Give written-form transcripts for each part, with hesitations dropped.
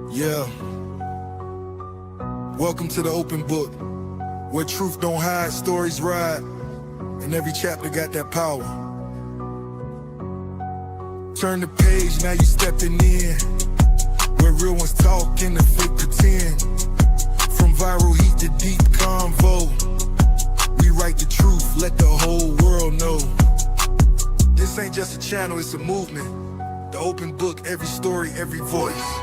Yeah, welcome to the open book, where truth don't hide, stories ride, and every chapter got that power. Turn the page, now you stepping in, where real ones talk and the fake pretend. From viral heat to deep convo, we write the truth, let the whole world know. This ain't just a channel, it's a movement. The open book, every story, every voice.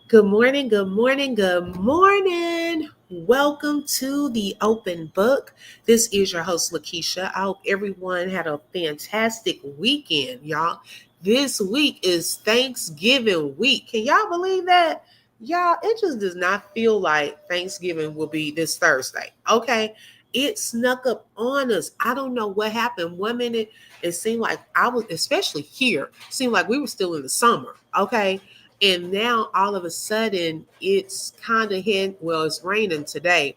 Good morning, good morning, good morning. Welcome to the open book. This is your host, Lakeisha. I hope everyone had a fantastic weekend, y'all. This week is Thanksgiving week. Can y'all believe that? Y'all, it just does not feel like Thanksgiving will be this Thursday. Okay. It snuck up on us. I don't know what happened. 1 minute, it seemed like I was, especially here, seemed like we were still in the summer. Okay. And now all of a sudden it's kind of it's raining today,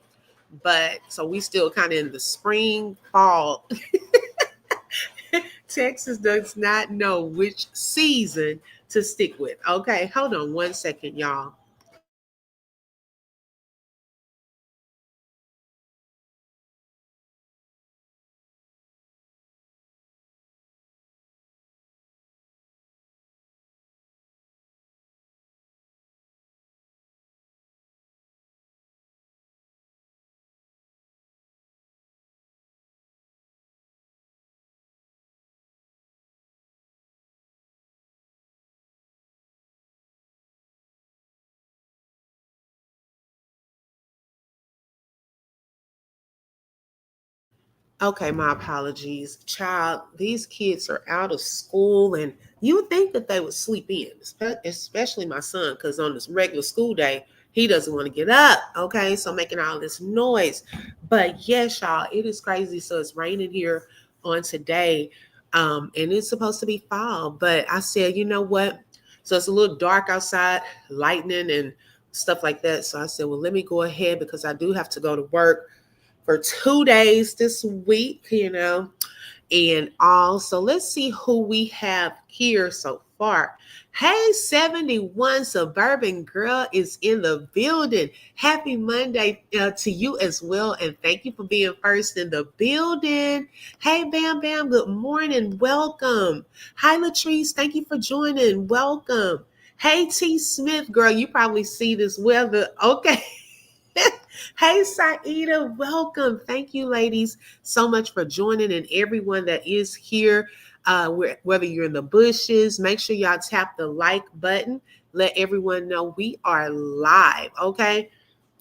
but so we still kind of in the spring, fall. Texas does not know which season to stick with. Okay, hold on 1 second, y'all. Okay, my apologies. Child, these kids are out of school, and you would think that they would sleep in, especially my son, because on this regular school day, he doesn't want to get up. Okay, so making all this noise. But yes, y'all, it is crazy. So it's raining here on today, and it's supposed to be fall. But I said, you know what? So it's a little dark outside, lightning and stuff like that. So I said, well, let me go ahead because I do have to go to work for 2 days this week, and all. So let's see who we have here so far. Hey, 71 Suburban Girl is in the building. Happy Monday to you as well. And thank you for being first in the building. Hey, Bam Bam, good morning. Welcome. Hi, Latrice. Thank you for joining. Welcome. Hey, T. Smith, girl, you probably see this weather. Okay. Hey, Saida, welcome. Thank you, ladies, so much for joining, and everyone that is here. Whether you're in the bushes, make sure y'all tap the like button. Let everyone know we are live, okay?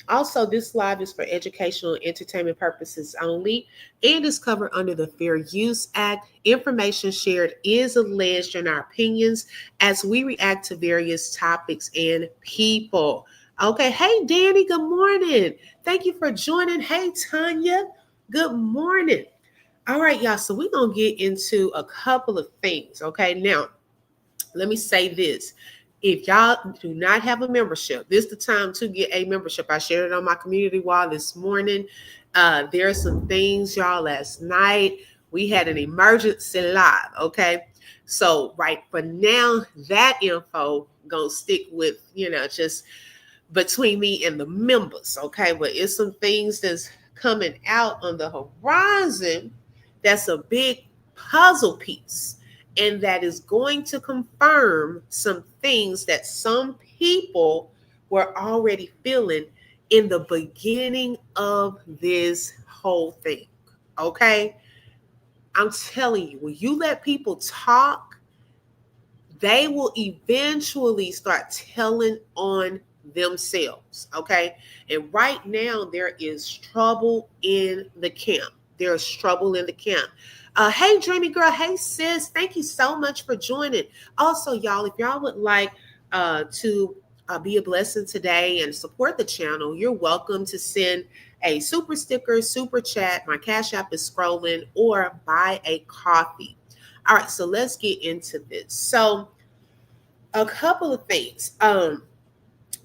Also, this live is for educational and entertainment purposes only and is covered under the Fair Use Act. Information shared is alleged in our opinions as we react to various topics and people. Okay, hey Danny, good morning. Thank you for joining. Hey Tanya, good morning. All right, y'all. So we're gonna get into a couple of things. Okay, now let me say this. If y'all do not have a membership, this is the time to get a membership. I shared it on my community wall this morning. There are some things, y'all. Last night we had an emergency live. Okay, so right for now, that info gonna stick with just between me and the members. Okay, but it's some things that's coming out on the horizon. That's a big puzzle piece, and that is going to confirm some things that some people were already feeling in the beginning of this whole thing. Okay, I'm telling you, when you let people talk, they will eventually start telling on themselves. Okay, and right now there is trouble in the camp. There's trouble in the camp. Hey, Dreamy Girl. Hey, sis. Thank you so much for joining. Also, y'all, if y'all would like to be a blessing today and support the channel, you're welcome to send a super sticker, super chat. My Cash App is scrolling, or buy a coffee. All right, so let's get into this. So, a couple of things.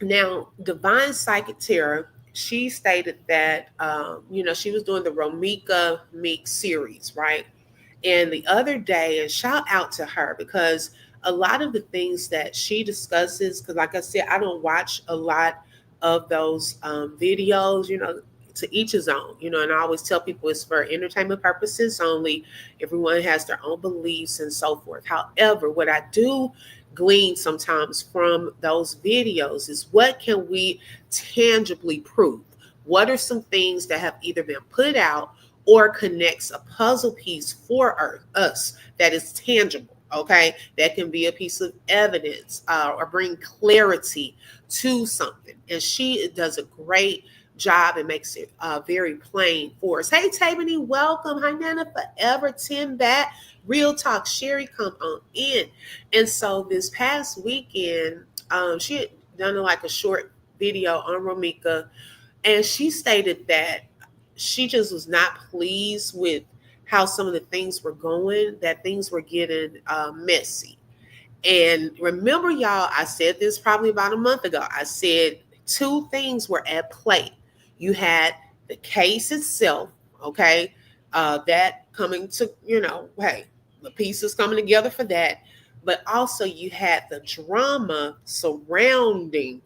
Now, Divine Psychic Terror, she stated that she was doing the Romeca Meeks series, right? And the other day, and shout out to her because a lot of the things that she discusses, because like I said, I don't watch a lot of those videos, to each his own, and I always tell people it's for entertainment purposes only. Everyone has their own beliefs and so forth. However, what I do glean sometimes from those videos is what can we tangibly prove? What are some things that have either been put out or connects a puzzle piece for us that is tangible? Okay, that can be a piece of evidence or bring clarity to something. And she does a great job and makes it very plain for us. Hey, Tabany, welcome. Hi, Nana Forever, Tim Bat, Real Talk, Sherry, come on in. And so this past weekend, she had done like a short video on Romeca, and she stated that she just was not pleased with how some of the things were going, that things were getting messy. And remember, y'all, I said this probably about a month ago. I said two things were at play. You had the case itself, okay, that coming to, hey, the pieces coming together for that. But also you had the drama surrounding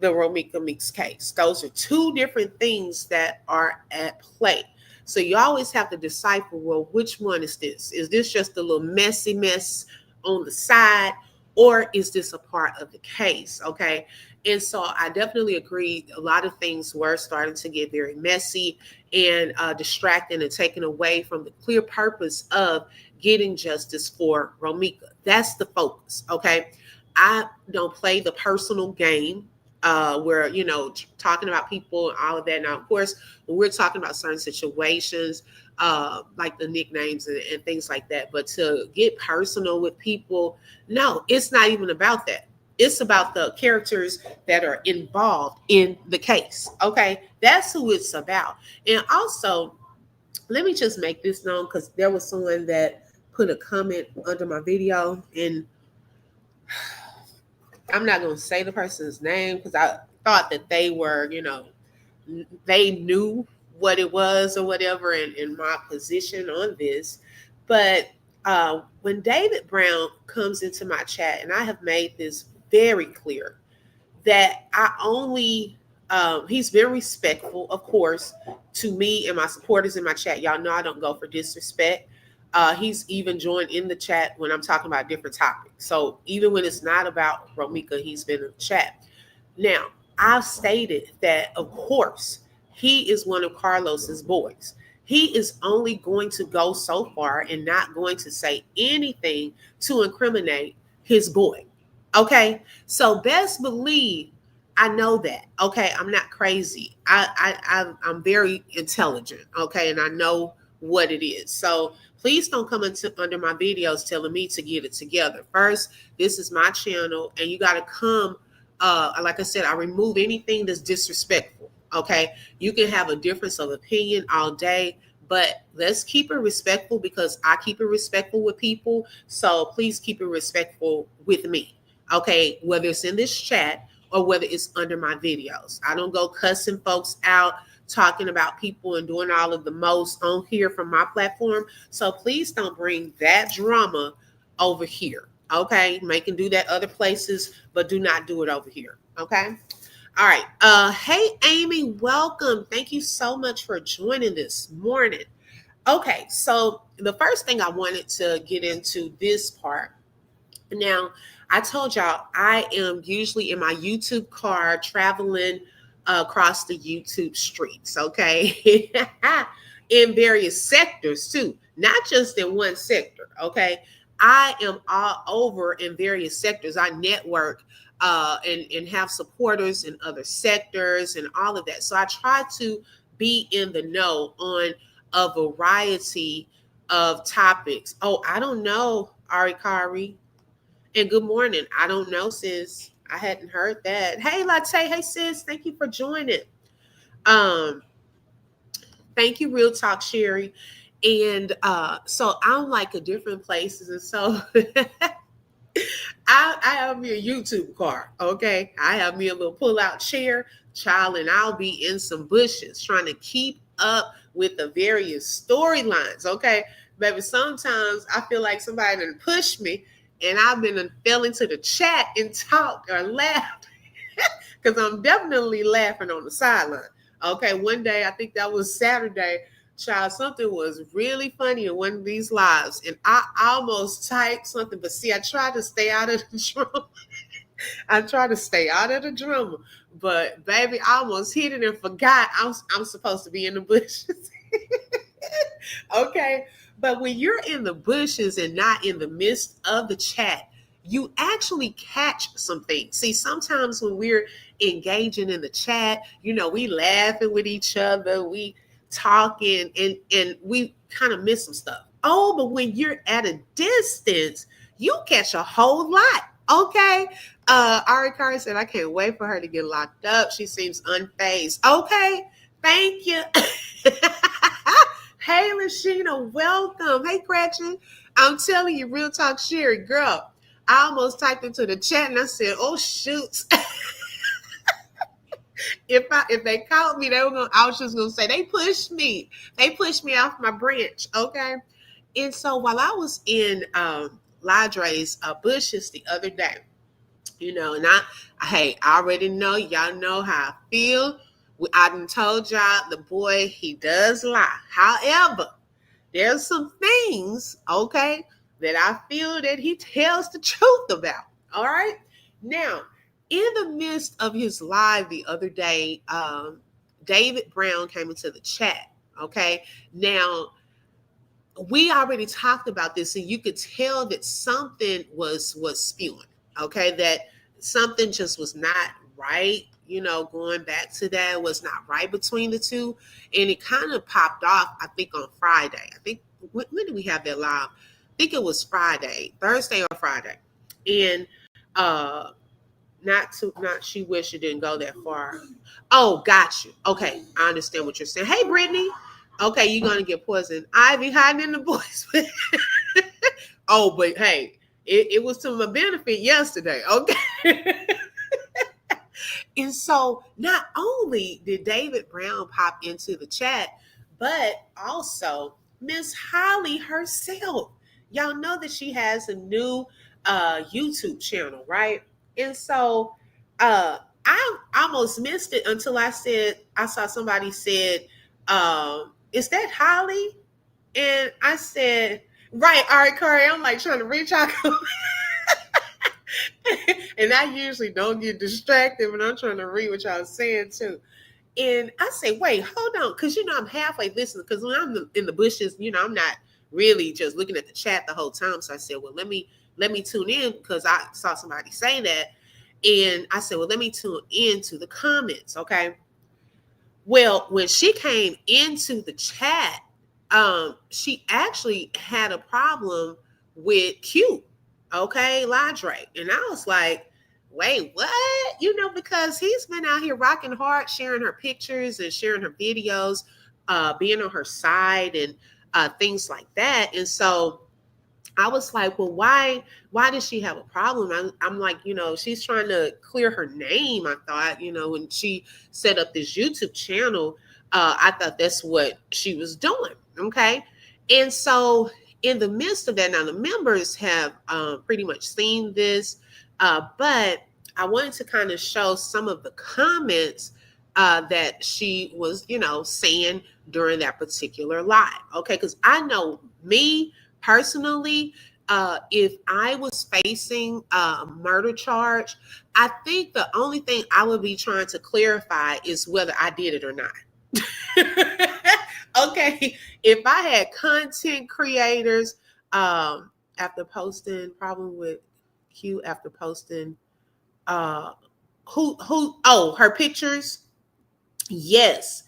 the Romeca Meeks case. Those are two different things that are at play. So you always have to decipher, well, which one is this? Is this just a little messy mess on the side, or is this a part of the case? Okay. And so I definitely agree. A lot of things were starting to get very messy and distracting and taken away from the clear purpose of getting justice for Romeca. That's the focus. Okay. I don't play the personal game where, talking about people and all of that. Now, of course, when we're talking about certain situations, like the nicknames and things like that, but to get personal with people, no, it's not even about that. It's about the characters that are involved in the case. Okay. That's who it's about. And also, let me just make this known, because there was someone that put a comment under my video, and I'm not going to say the person's name because I thought that they were, they knew what it was or whatever in my position on this. But when David Brown comes into my chat, and I have made this very clear, that I only, he's very respectful, of course, to me and my supporters in my chat. Y'all know I don't go for disrespect. He's even joined in the chat when I'm talking about different topics. So even when it's not about Romeca, he's been in the chat. Now, I've stated that, of course, he is one of Carlos's boys. He is only going to go so far and not going to say anything to incriminate his boy. Okay, so best believe I know that. Okay, I'm not crazy. I'm very intelligent. Okay, and I know what it is. So please don't come under my videos telling me to get it together. First, this is my channel, and you got to come. Like I said, I remove anything that's disrespectful. Okay, you can have a difference of opinion all day, but let's keep it respectful, because I keep it respectful with people. So please keep it respectful with me. Okay, whether it's in this chat or whether it's under my videos. I don't go cussing folks out, talking about people and doing all of the most on here from my platform. So please don't bring that drama over here. Okay, you can do that other places, but do not do it over here. Okay. All right. Hey, Amy, welcome. Thank you so much for joining this morning. Okay, so the first thing I wanted to get into this part. Now, I told y'all I am usually in my YouTube car traveling across the YouTube streets, okay? In various sectors too, not just in one sector, okay? I am all over in various sectors. I network and have supporters in other sectors and all of that. So I try to be in the know on a variety of topics. Oh, I don't know, Ari Kari. And good morning. I don't know, sis. I hadn't heard that. Hey, Latte. Hey, sis. Thank you for joining. Thank you, Real Talk, Sherry. And so I'm like at different places. And so I have me a YouTube car, okay? I have me a little pull-out chair, child, and I'll be in some bushes trying to keep up with the various storylines, okay? Baby, sometimes I feel like somebody done pushed me and I've been fell into the chat and talked or laughed because I'm definitely laughing on the sideline. Okay, one day, I think that was Saturday, child, something was really funny in one of these lives, and I almost typed something, but see, I tried to stay out of the drama. I tried to stay out of the drama, but baby, I almost hit it and forgot I'm supposed to be in the bushes. Okay. But when you're in the bushes and not in the midst of the chat, you actually catch some things. See, sometimes when we're engaging in the chat, we laughing with each other, we talking, and we kind of miss some stuff. Oh, but when you're at a distance, you catch a whole lot. Okay. Ari Carr said, I can't wait for her to get locked up. She seems unfazed. Okay. Thank you. Hey, Lashina, welcome. Hey, Gretchen. I'm telling you, real talk, Sherry, girl. I almost typed into the chat and I said, "Oh shoot!" if they caught me, I was just gonna say they pushed me. They pushed me off my branch. Okay. And so while I was in Ladre's bushes the other day, and I already know, y'all know how I feel. I done told y'all the boy, he does lie. However, there's some things, okay, that I feel that he tells the truth about. All right. Now, in the midst of his live the other day, David Brown came into the chat. Okay. Now, we already talked about this, and you could tell that something was spewing. Okay, that something just was not right. Going back to that was not right between the two, and it kind of popped off. I think on Friday. I think when did we have that live? I think it was Thursday or Friday, and not she wish it didn't go that far. Oh, got you. Okay, I understand what you're saying. Hey, Brittany. Okay, you're gonna get poisoned. Ivy hiding in the boys. Oh, but hey, it was to my benefit yesterday. Okay. And so not only did David Brown pop into the chat, but also Miss Holly herself. Y'all know that she has a new YouTube channel, right? And so I almost missed it until I saw somebody said, is that Holly? And I said, right, all right, Corey, I'm like trying to reach out. And I usually don't get distracted when I'm trying to read what y'all saying too. And I say, wait, hold on. Because, I'm halfway listening. Because when I'm in the bushes, I'm not really just looking at the chat the whole time. So I said, well, let me tune in because I saw somebody say that. And I said, well, let me tune into the comments. Okay. Well, when she came into the chat, she actually had a problem with Q. Okay, Ladre. And I was like, wait, what? Because he's been out here rocking hard, sharing her pictures and sharing her videos, being on her side and things like that. And so I was like, well, why does she have a problem? I'm like, she's trying to clear her name. I thought, when she set up this YouTube channel, I thought that's what she was doing. Okay. And so in the midst of that, now the members have pretty much seen this, but I wanted to kind of show some of the comments that she was, saying during that particular live. Okay. Because I know me, personally, if I was facing a murder charge, I think the only thing I would be trying to clarify is whether I did it or not. Okay, if I had content creators after posting problem with Q after posting her pictures, yes.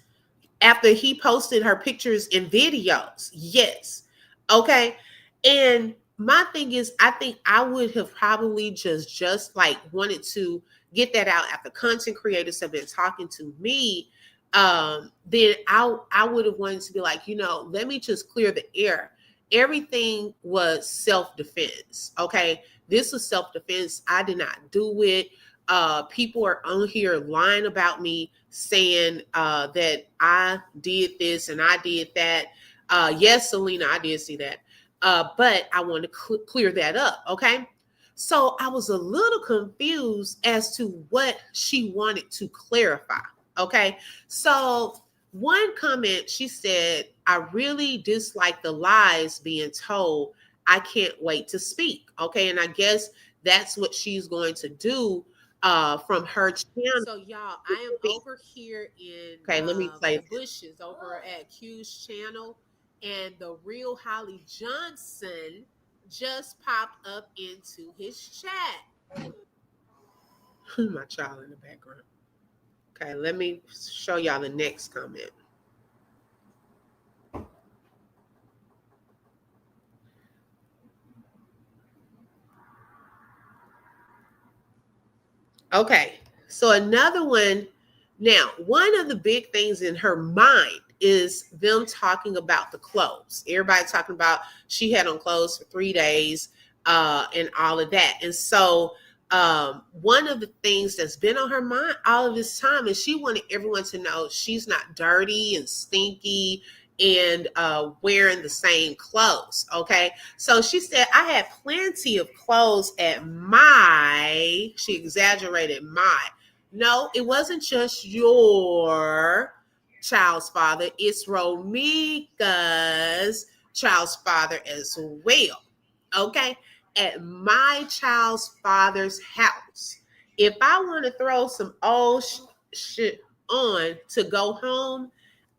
After he posted her pictures and videos, yes. Okay. And my thing is, I think I would have probably just like wanted to get that out after content creators have been talking to me. Then I would have wanted to be like, let me just clear the air. Everything was self-defense. Okay. This was self-defense. I did not do it. People are on here lying about me, saying that I did this and I did that. Yes, Selena, I did see that. But I want to clear that up. Okay. So I was a little confused as to what she wanted to clarify. Okay. So one comment, she said, I really dislike the lies being told. I can't wait to speak. Okay. And I guess that's what she's going to do from her channel. So y'all, I am over here in Okay, let me play the bushes over at Q's channel, and the real Holly Johnson just popped up into his chat. My child in the background. Okay, let me show y'all the next comment. Okay, so another one. Now, one of the big things in her mind is them talking about the clothes. Everybody talking about she had on clothes for 3 days and all of that. And so one of the things that's been on her mind all of this time is she wanted everyone to know she's not dirty and stinky and wearing the same clothes. Okay. So she said, I had plenty of clothes at my, she exaggerated my. No, it wasn't just your child's father. It's Romeca's child's father as well. Okay. At my child's father's house. If I want to throw some old shit on to go home,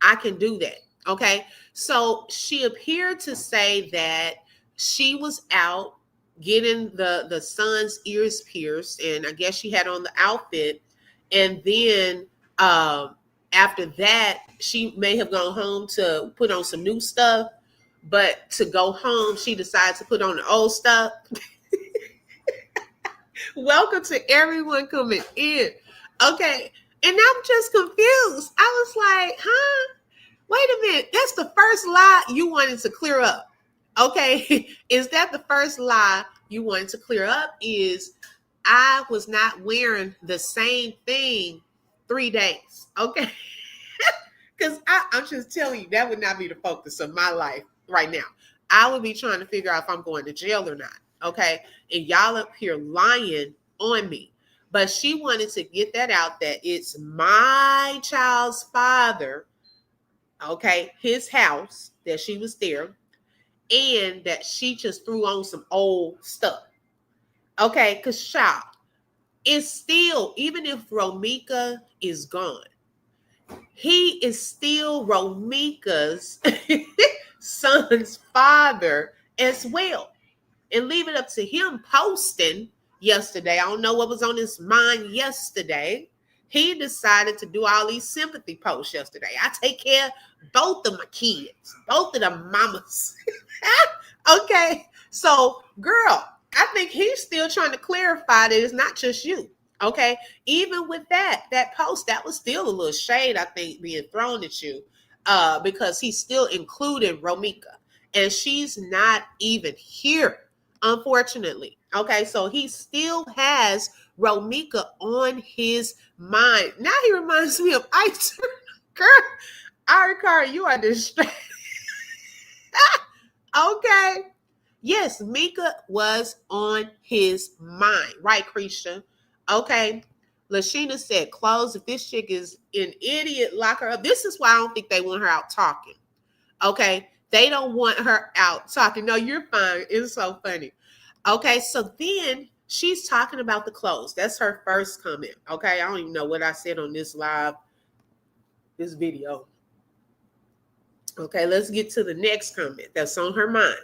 I can do that. Okay. So she appeared to say that she was out getting the son's ears pierced, and I guess she had on the outfit. And then after that, she may have gone home to put on some new stuff, but to go home, she decided to put on the old stuff. Welcome to everyone coming in. Okay. And I'm just confused. I was like, huh? Wait a minute. That's the first lie you wanted to clear up. Okay. Is that the first lie you wanted to clear up? Is I was not wearing the same thing 3 days. Okay. Because I'm just telling you, that would not be the focus of my life right now. I would be trying to figure out if I'm going to jail or not. Okay. And y'all up here lying on me. But she wanted to get that out that it's my child's father, okay, his house, that she was there, and that she just threw on some old stuff. Okay. Because, child, it's still, even if Romeca is gone, he is still Romeca's son's father as well. And leave it up to him posting yesterday. I don't know what was on his mind yesterday. He decided to do all these sympathy posts yesterday. I take care of both of my kids, both of the mamas. Okay. So, girl, I think he's still trying to clarify that it's not just you. Okay. Even with that post, that was still a little shade, I think, being thrown at you because he still included Romeca. And she's not even here, unfortunately. Okay. So he still has Romeca on his mind. Now he reminds me of Ice. Girl, Ari, you are distracted. Okay. Yes, Mika was on his mind. Right, Krisha? Okay. Lashina said, close. If this chick is an idiot, lock her up. This is why I don't think they want her out talking. Okay. They don't want her out talking. No, you're fine. It's so funny. Okay. So then she's talking about the clothes. That's her first comment. Okay. I don't even know what I said on this video. Okay. Let's get to the next comment that's on her mind.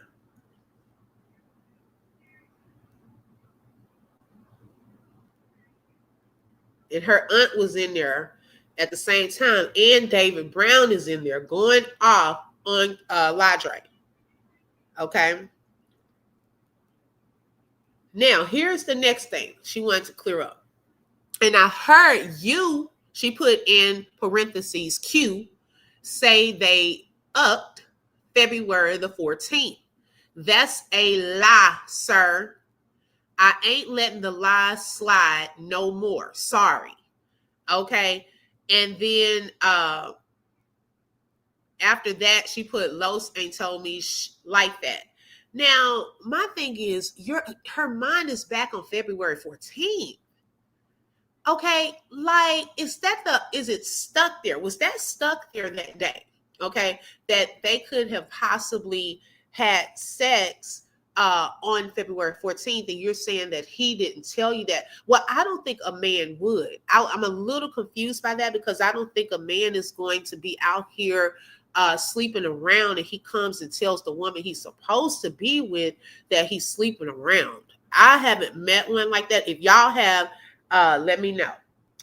And her aunt was in there at the same time, and David Brown is in there going off on Ladre. Okay. Now, here's the next thing she wanted to clear up. And I heard you, she put in parentheses, Q, say they upped February the 14th. That's a lie, sir. I ain't letting the lie slide no more. Sorry. Okay. And then after that, she put Los ain't told me like that. Now, my thing is, her mind is back on February 14th. Okay, like is it stuck there? Was that stuck there that day? Okay, that they could have possibly had sex on February 14th, and you're saying that he didn't tell you that. Well, I don't think a man would. I'm a little confused by that, because I don't think a man is going to be out here sleeping around and he comes and tells the woman he's supposed to be with that he's sleeping around. I haven't met one like that. If y'all have, let me know.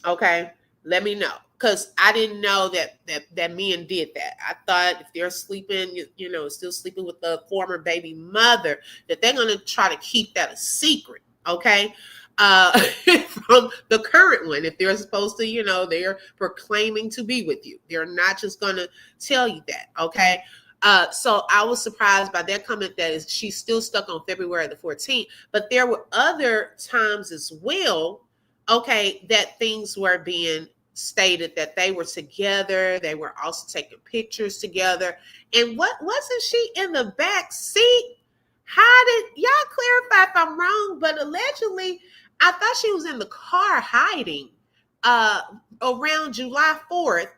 Okay, let me know, because I didn't know that men did that. I thought if they're sleeping, still sleeping with the former baby mother, that they're gonna try to keep that a secret. Okay, from the current one, if they're supposed to, they're proclaiming to be with you, they're not just gonna tell you that. Okay. So I was surprised by that comment that is she's still stuck on February the 14th, but there were other times as well, okay, that things were being stated that they were together. They were also taking pictures together. And what wasn't she in the back seat? How did y'all clarify if I'm wrong? But allegedly, I thought she was in the car hiding around July 4th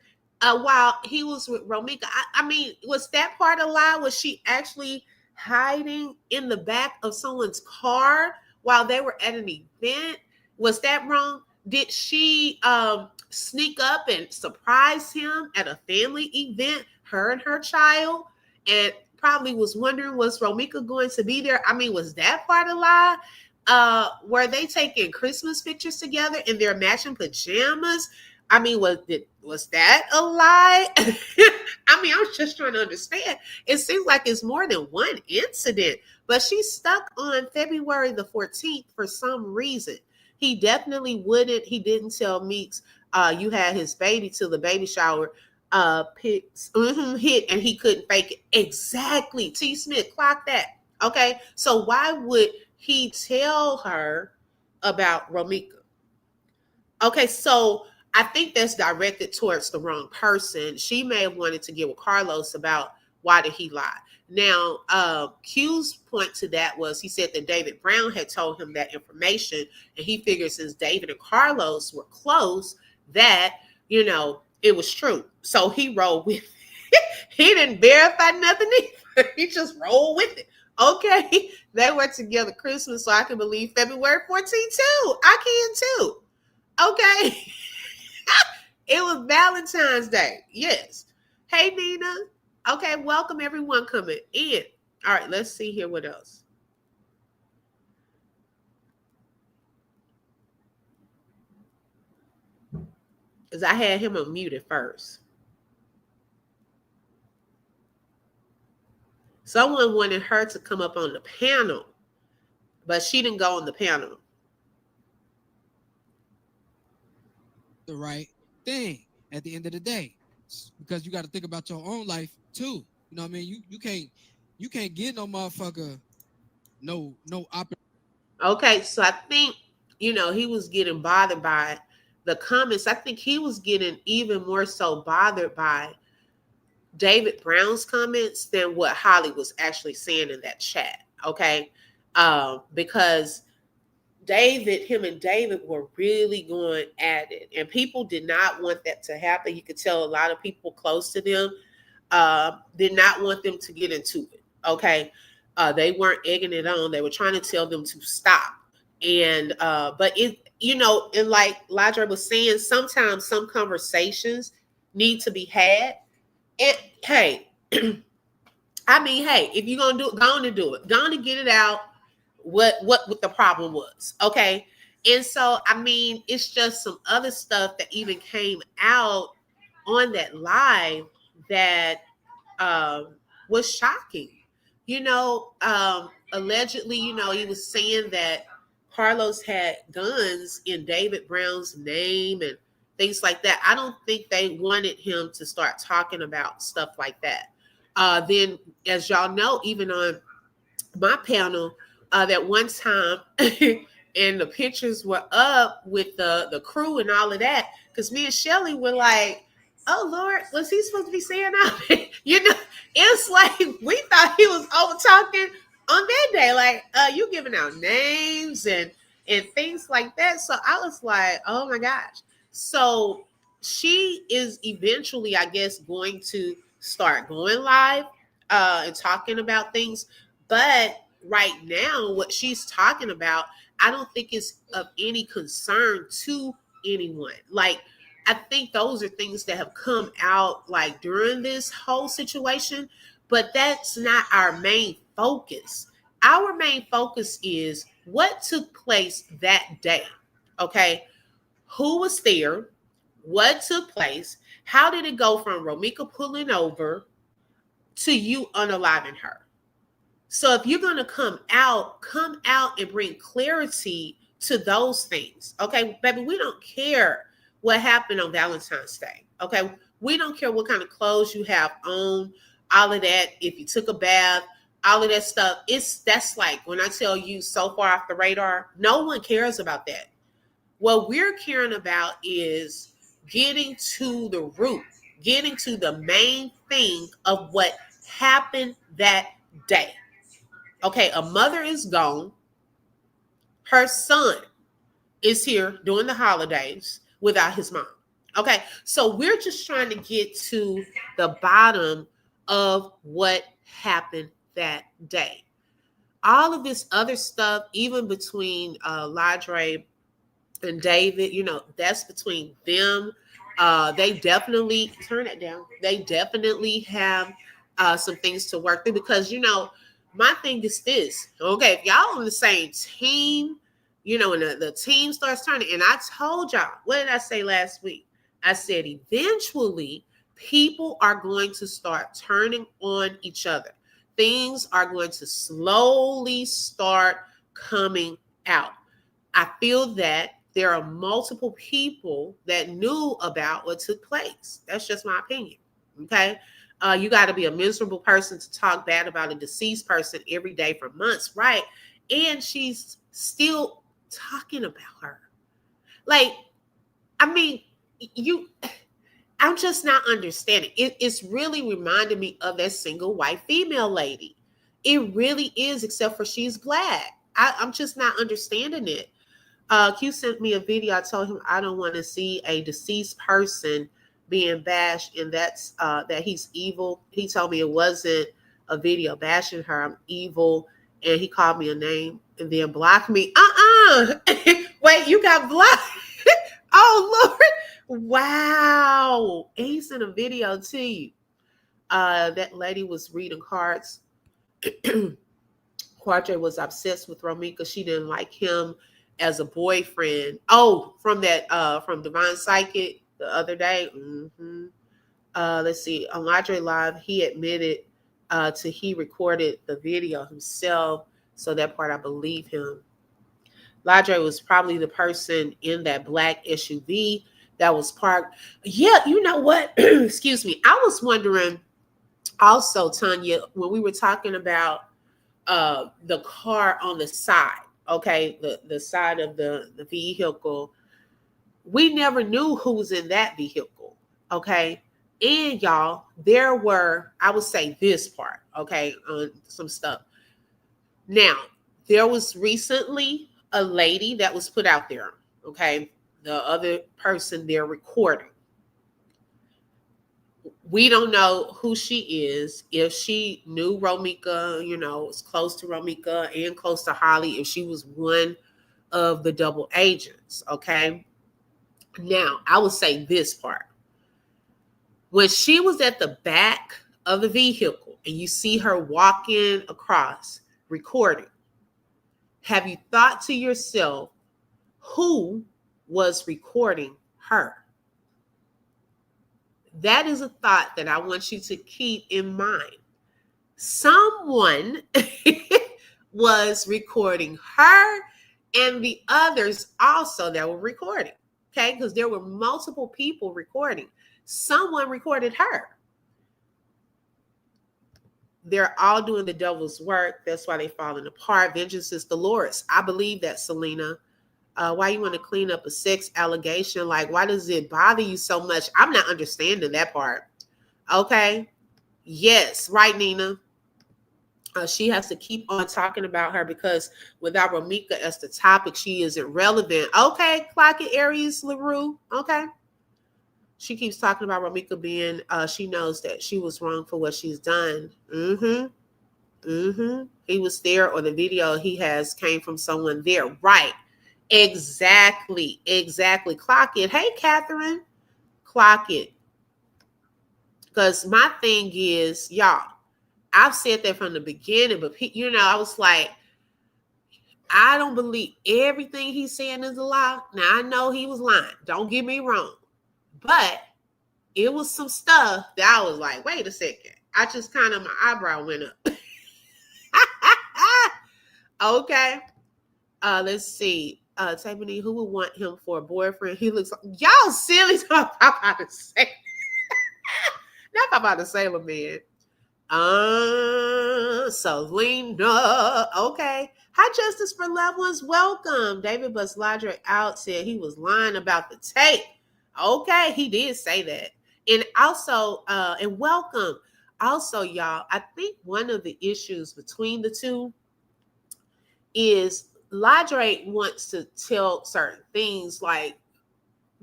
while he was with Romeca. I mean, was that part a lie? Was she actually hiding in the back of someone's car while they were at an event? Was that wrong? Did she sneak up and surprise him at a family event, her and her child, and probably was wondering, was Romeca going to be there? I mean, was that part a lie? Were they taking Christmas pictures together in their matching pajamas? I mean, was that a lie? I mean, I'm just trying to understand. It seems like it's more than one incident, but she's stuck on February the 14th for some reason. He definitely wouldn't. He didn't tell Meeks you had his baby till the baby shower pics hit, and he couldn't fake it. Exactly. T. Smith, clock that. Okay. So why would he tell her about Romeca? Okay, so I think that's directed towards the wrong person. She may have wanted to get with Carlos about why did he lie. Now, Q's point to that was he said that David Brown had told him that information, and he figured since David and Carlos were close, that, it was true. So he rolled with it. He didn't verify nothing either. He just rolled with it. Okay, they were together Christmas, so I can believe February 14th too. I can too. Okay. It was Valentine's Day. Yes. Hey, Nina. Okay, welcome everyone coming in. All right, let's see here what else. Because I had him unmuted first. Someone wanted her to come up on the panel, but she didn't go on the panel. The right thing at the end of the day, because you got to think about your own life too. You know what I mean? You can't get no motherfucker no opportunity. Okay, so I think he was getting bothered by the comments. I think he was getting even more so bothered by David Brown's comments than what Holly was actually saying in that chat. Okay, because him and David were really going at it, and people did not want that to happen. You could tell a lot of people close to them did not want them to get into it. Okay, they weren't egging it on. They were trying to tell them to stop. And but it, and like Ladra was saying, sometimes some conversations need to be had. And hey, I mean, hey, if you're gonna do it, go on and do it. Go on and get it out. What the problem was, okay? And so, I mean, it's just some other stuff that even came out on that live that was shocking. Allegedly, he was saying that Carlos had guns in David Brown's name and things like that. I don't think they wanted him to start talking about stuff like that. Then, as y'all know, even on my panel, that one time, and the pictures were up with the crew and all of that, because me and Shelly were like, oh Lord, was he supposed to be saying that? It's like we thought he was over talking on that day, like you giving out names and things like that. So I was like, oh my gosh. So she is eventually, I guess, going to start going live and talking about things. But right now, what she's talking about, I don't think is of any concern to anyone. Like, I think those are things that have come out like during this whole situation, but that's not our main focus. Our main focus is what took place that day. Okay. Who was there? What took place? How did it go from Romeca pulling over to you unaliving her? So if you're going to come out and bring clarity to those things. Okay, baby, we don't care what happened on Valentine's Day. Okay, we don't care what kind of clothes you have on, all of that. If you took a bath, all of that stuff. That's like when I tell you so far off the radar, no one cares about that. What we're caring about is getting to the root, getting to the main thing of what happened that day. Okay, a mother is gone. Her son is here during the holidays without his mom. Okay, so we're just trying to get to the bottom of what happened that day. All of this other stuff, even between Ladre and David, that's between them. They definitely turn it down. They definitely have some things to work through because my thing is this. Okay, if y'all on the same team, and the team starts turning, and I told y'all, what did I say last week? I said eventually people are going to start turning on each other. Things are going to slowly start coming out. I feel that there are multiple people that knew about what took place. That's just my opinion. Okay. You got to be a miserable person to talk bad about a deceased person every day for months, right? And she's still talking about her. Like, I mean, I'm just not understanding. It's really reminding me of that single white female lady. It really is, except for she's black. I'm just not understanding it. Q sent me a video. I told him I don't want to see a deceased person being bashed, and that's that he's evil. He told me it wasn't a video bashing her. I'm evil, and he called me a name and then blocked me. Wait, you got blocked? Oh Lord! Wow. And he sent a video to you. That lady was reading cards. Qadree was obsessed with Romeca. She didn't like him as a boyfriend. Oh, from Divine Psychic the other day. Let's see. On Qadree Live, he admitted he recorded the video himself. So that part, I believe him. Qadree was probably the person in that black SUV that was parked. Yeah, you know what? Excuse me. I was wondering also, Tanya, when we were talking about the car on the side, okay, the side of the vehicle, we never knew who was in that vehicle, okay? And y'all, there were, I would say this part, okay, on some stuff. Now, there was recently a lady that was put out there, okay? The other person they're recording. We don't know who she is, if she knew Romeca, was close to Romeca and close to Holly, if she was one of the double agents, okay? Now, I would say this part. When she was at the back of the vehicle and you see her walking across, recording, have you thought to yourself, who was recording her? That is a thought that I want you to keep in mind. Someone was recording her and the others also that were recording, okay? Because there were multiple people recording. Someone recorded her. They're all doing the devil's work. That's why they're falling apart. Vengeance is the Lord's. I believe that, Selena. Why you want to clean up a sex allegation? Like, why does it bother you so much? I'm not understanding that part. Okay. Yes. Right, Nina. She has to keep on talking about her because without Romeca as the topic, she isn't relevant. Okay, clock it, Aries LaRue. Okay. She keeps talking about Romeca being, she knows that she was wrong for what she's done. He was there, or the video he has came from someone there. Right. Exactly. Clock it. Hey, Catherine. Clock it. Because my thing is, y'all, I've said that from the beginning, but I was like, I don't believe everything he's saying is a lie. Now, I know he was lying. Don't get me wrong. But it was some stuff that I was like, wait a second. I just kind of, my eyebrow went up. Okay. Let's see. Tiffany, who would want him for a boyfriend? He looks like, y'all silly. Not about to say. Not about the Sailor Man. Selena. Okay. Hi, Justice for Loved Ones. Welcome. David Busladrick out said he was lying about the tape. Okay, he did say that. And also, and welcome. Also, y'all, I think one of the issues between the two is Ladre wants to tell certain things like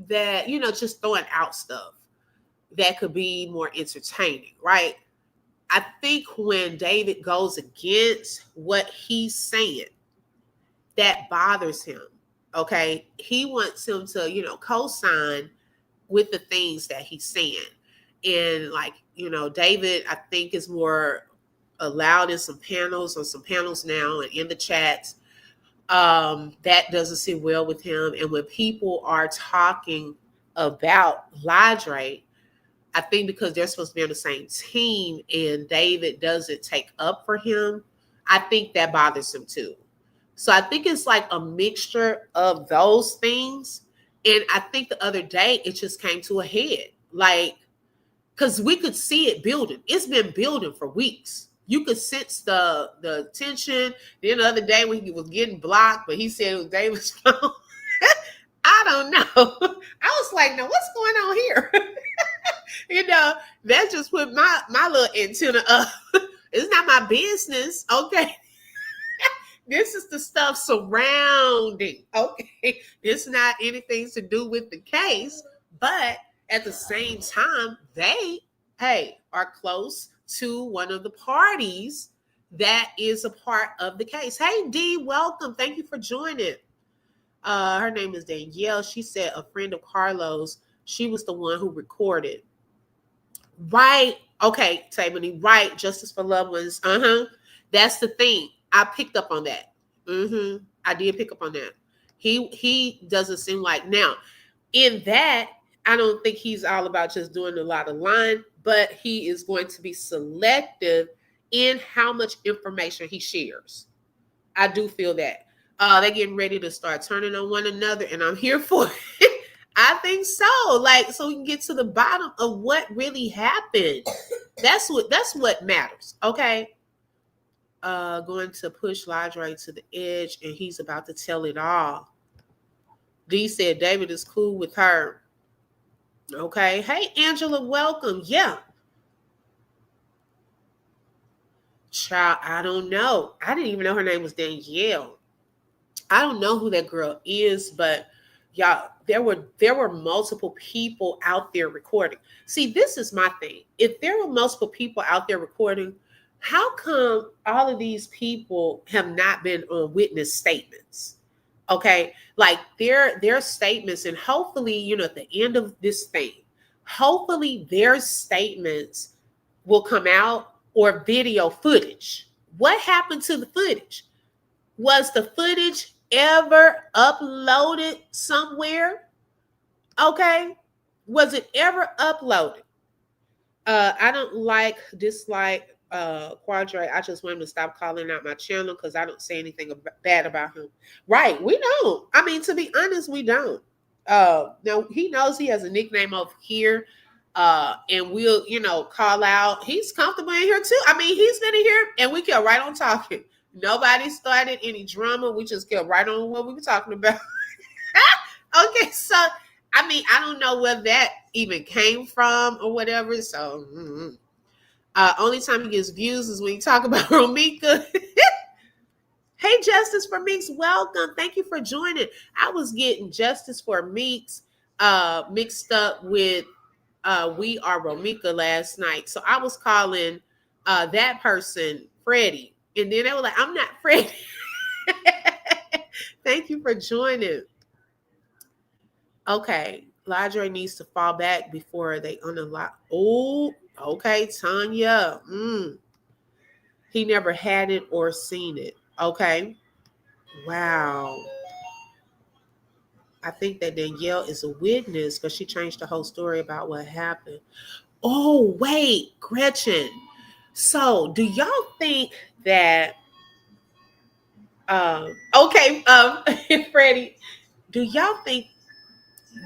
that, just throwing out stuff that could be more entertaining, right? I think when David goes against what he's saying, that bothers him. Okay. He wants him to, co-sign with the things that he's saying. And David, I think, is more allowed in some panels now and in the chats. That doesn't sit well with him. And when people are talking about Ladre, I think because they're supposed to be on the same team and David doesn't take up for him, I think that bothers him too. So I think it's like a mixture of those things. And I think the other day it just came to a head. Like, because we could see it building. It's been building for weeks. You could sense the tension. Then the other day when he was getting blocked, but he said it was David's phone. I don't know. I was like, now what's going on here? That just put my little antenna up. It's not my business. Okay. This is the stuff surrounding. Okay. It's not anything to do with the case. But at the same time, they, are close to one of the parties that is a part of the case. Hey, Dee, welcome. Thank you for joining. Her name is Danielle. She said a friend of Carlos, she was the one who recorded. Right. Okay, Tiffany. Right. Justice for Loved Ones. That's the thing. I picked up on that. I did pick up on that. He doesn't seem like, now in that, I don't think he's all about just doing a lot of lying, but he is going to be selective in how much information he shares. I do feel that. They're getting ready to start turning on one another, and I'm here for it. I think so. So we can get to the bottom of what really happened. That's what matters. Okay. Going to push Ladre to the edge, and he's about to tell it all. Dee said David is cool with her. Okay. Hey, Angela, welcome. Yeah. Child, I don't know. I didn't even know her name was Danielle. I don't know who that girl is, but y'all, there were multiple people out there recording. See, this is my thing. If there were multiple people out there recording, how come all of these people have not been on witness statements? Okay, like their statements, and hopefully, at the end of this thing, hopefully their statements will come out, or video footage. What happened to the footage? Was the footage ever uploaded somewhere? Okay, was it ever uploaded? I don't dislike Qadree. I just want him to stop calling out my channel because I don't say anything bad about him. Right, we don't. I mean, to be honest, we don't. Now he knows he has a nickname over here, and we'll, call out. He's comfortable in here too. I mean, he's been in here, and we kept right on talking. Nobody started any drama. We just kept right on what we were talking about. Okay, so I mean, I don't know where that even came from or whatever. So. Only time he gets views is when you talk about Romeca. Hey, Justice for Meeks, welcome. Thank you for joining. I was getting Justice for Meeks mixed up with We Are Romeca last night. So I was calling that person Freddie. And then they were like, I'm not Freddie. Thank you for joining. Okay. Ladre needs to fall back before they unlock. Oh, okay, Tanya. He never had it or seen it. Okay. Wow. I think that Danielle is a witness because she changed the whole story about what happened. Oh, wait, Gretchen. So, do y'all think that okay, Freddie, do y'all think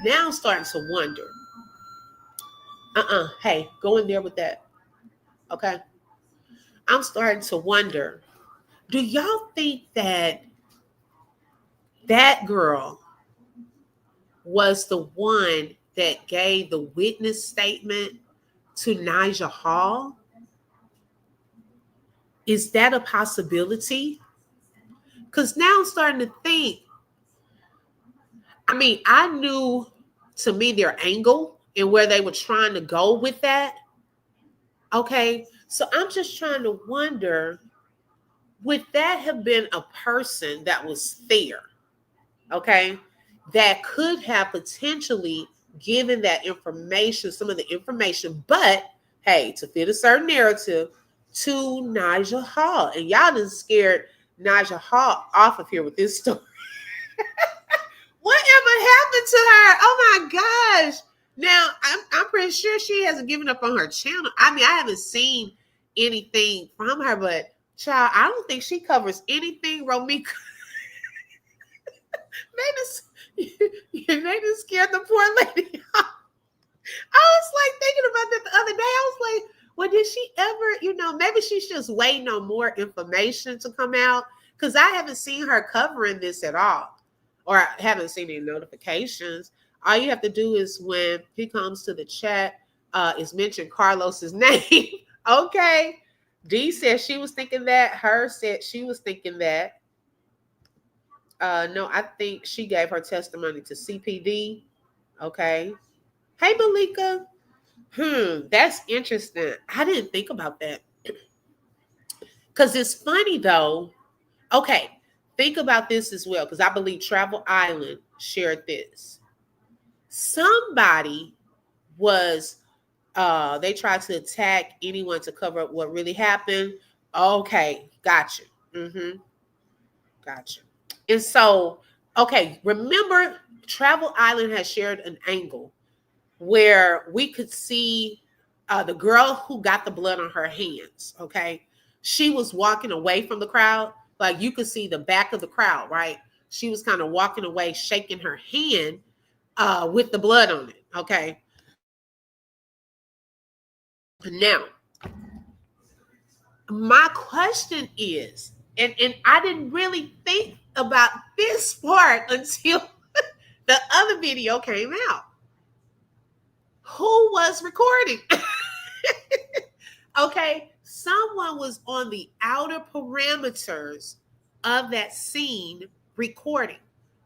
now I'm starting to wonder? Hey, go in there with that. Okay. I'm starting to wonder. Do y'all think that that girl was the one that gave the witness statement to Nigel Hall? Is that a possibility? Because now I'm starting to think. I mean, I knew to me their angle and where they were trying to go with that. Okay. So I'm just trying to wonder, would that have been a person that was there? Okay. That could have potentially given that information, some of the information, but hey, to fit a certain narrative to Nigel Hall. And y'all done scared Nigel Hall off of here with this story. Whatever happened to her? Oh my gosh. Now, I'm pretty sure she hasn't given up on her channel. I mean, I haven't seen anything from her, but child, I don't think she covers anything Romeca. They just scared the poor lady. I was like thinking about that the other day. I was like, well, did she ever, maybe she's just waiting on more information to come out? Because I haven't seen her covering this at all. Or I haven't seen any notifications. All you have to do is when he comes to the chat, is mention Carlos's name. Okay. D said she was thinking that. Her said she was thinking that. No, I think she gave her testimony to CPD. Okay. Hey, Malika. That's interesting. I didn't think about that. Because it's funny, though. Okay. Think about this as well, because I believe Travel Island shared this. Somebody was, they tried to attack anyone to cover up what really happened. Okay, gotcha. Gotcha. And so, okay, remember Travel Island has shared an angle where we could see the girl who got the blood on her hands, okay? She was walking away from the crowd. Like you could see the back of the crowd, right? She was kind of walking away, shaking her hand with the blood on it, okay? Now, my question is, and I didn't really think about this part until the other video came out. Who was recording? Okay, someone was on the outer parameters of that scene recording.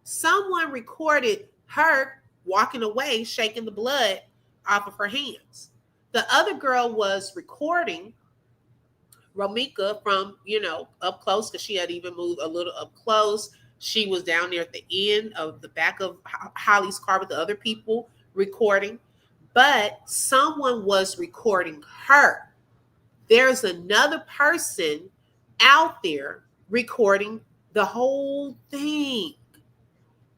Someone recorded her walking away, shaking the blood off of her hands. The other girl was recording Romeca from, up close, because she had even moved a little up close. She was down there at the end of the back of Holly's car with the other people recording. But someone was recording her. There's another person out there recording the whole thing.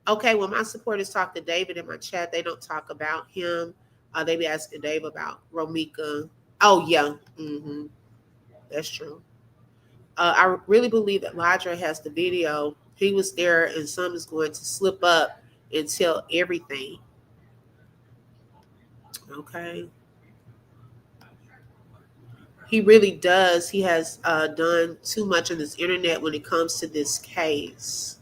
Okay, when my supporters talk to David in my chat, they don't talk about him. They be asking Dave about Romeca. Oh, yeah. That's true. I really believe that Ladra has the video. He was there, and some is going to slip up and tell everything. Okay. He really does. He has done too much on this internet when it comes to this case.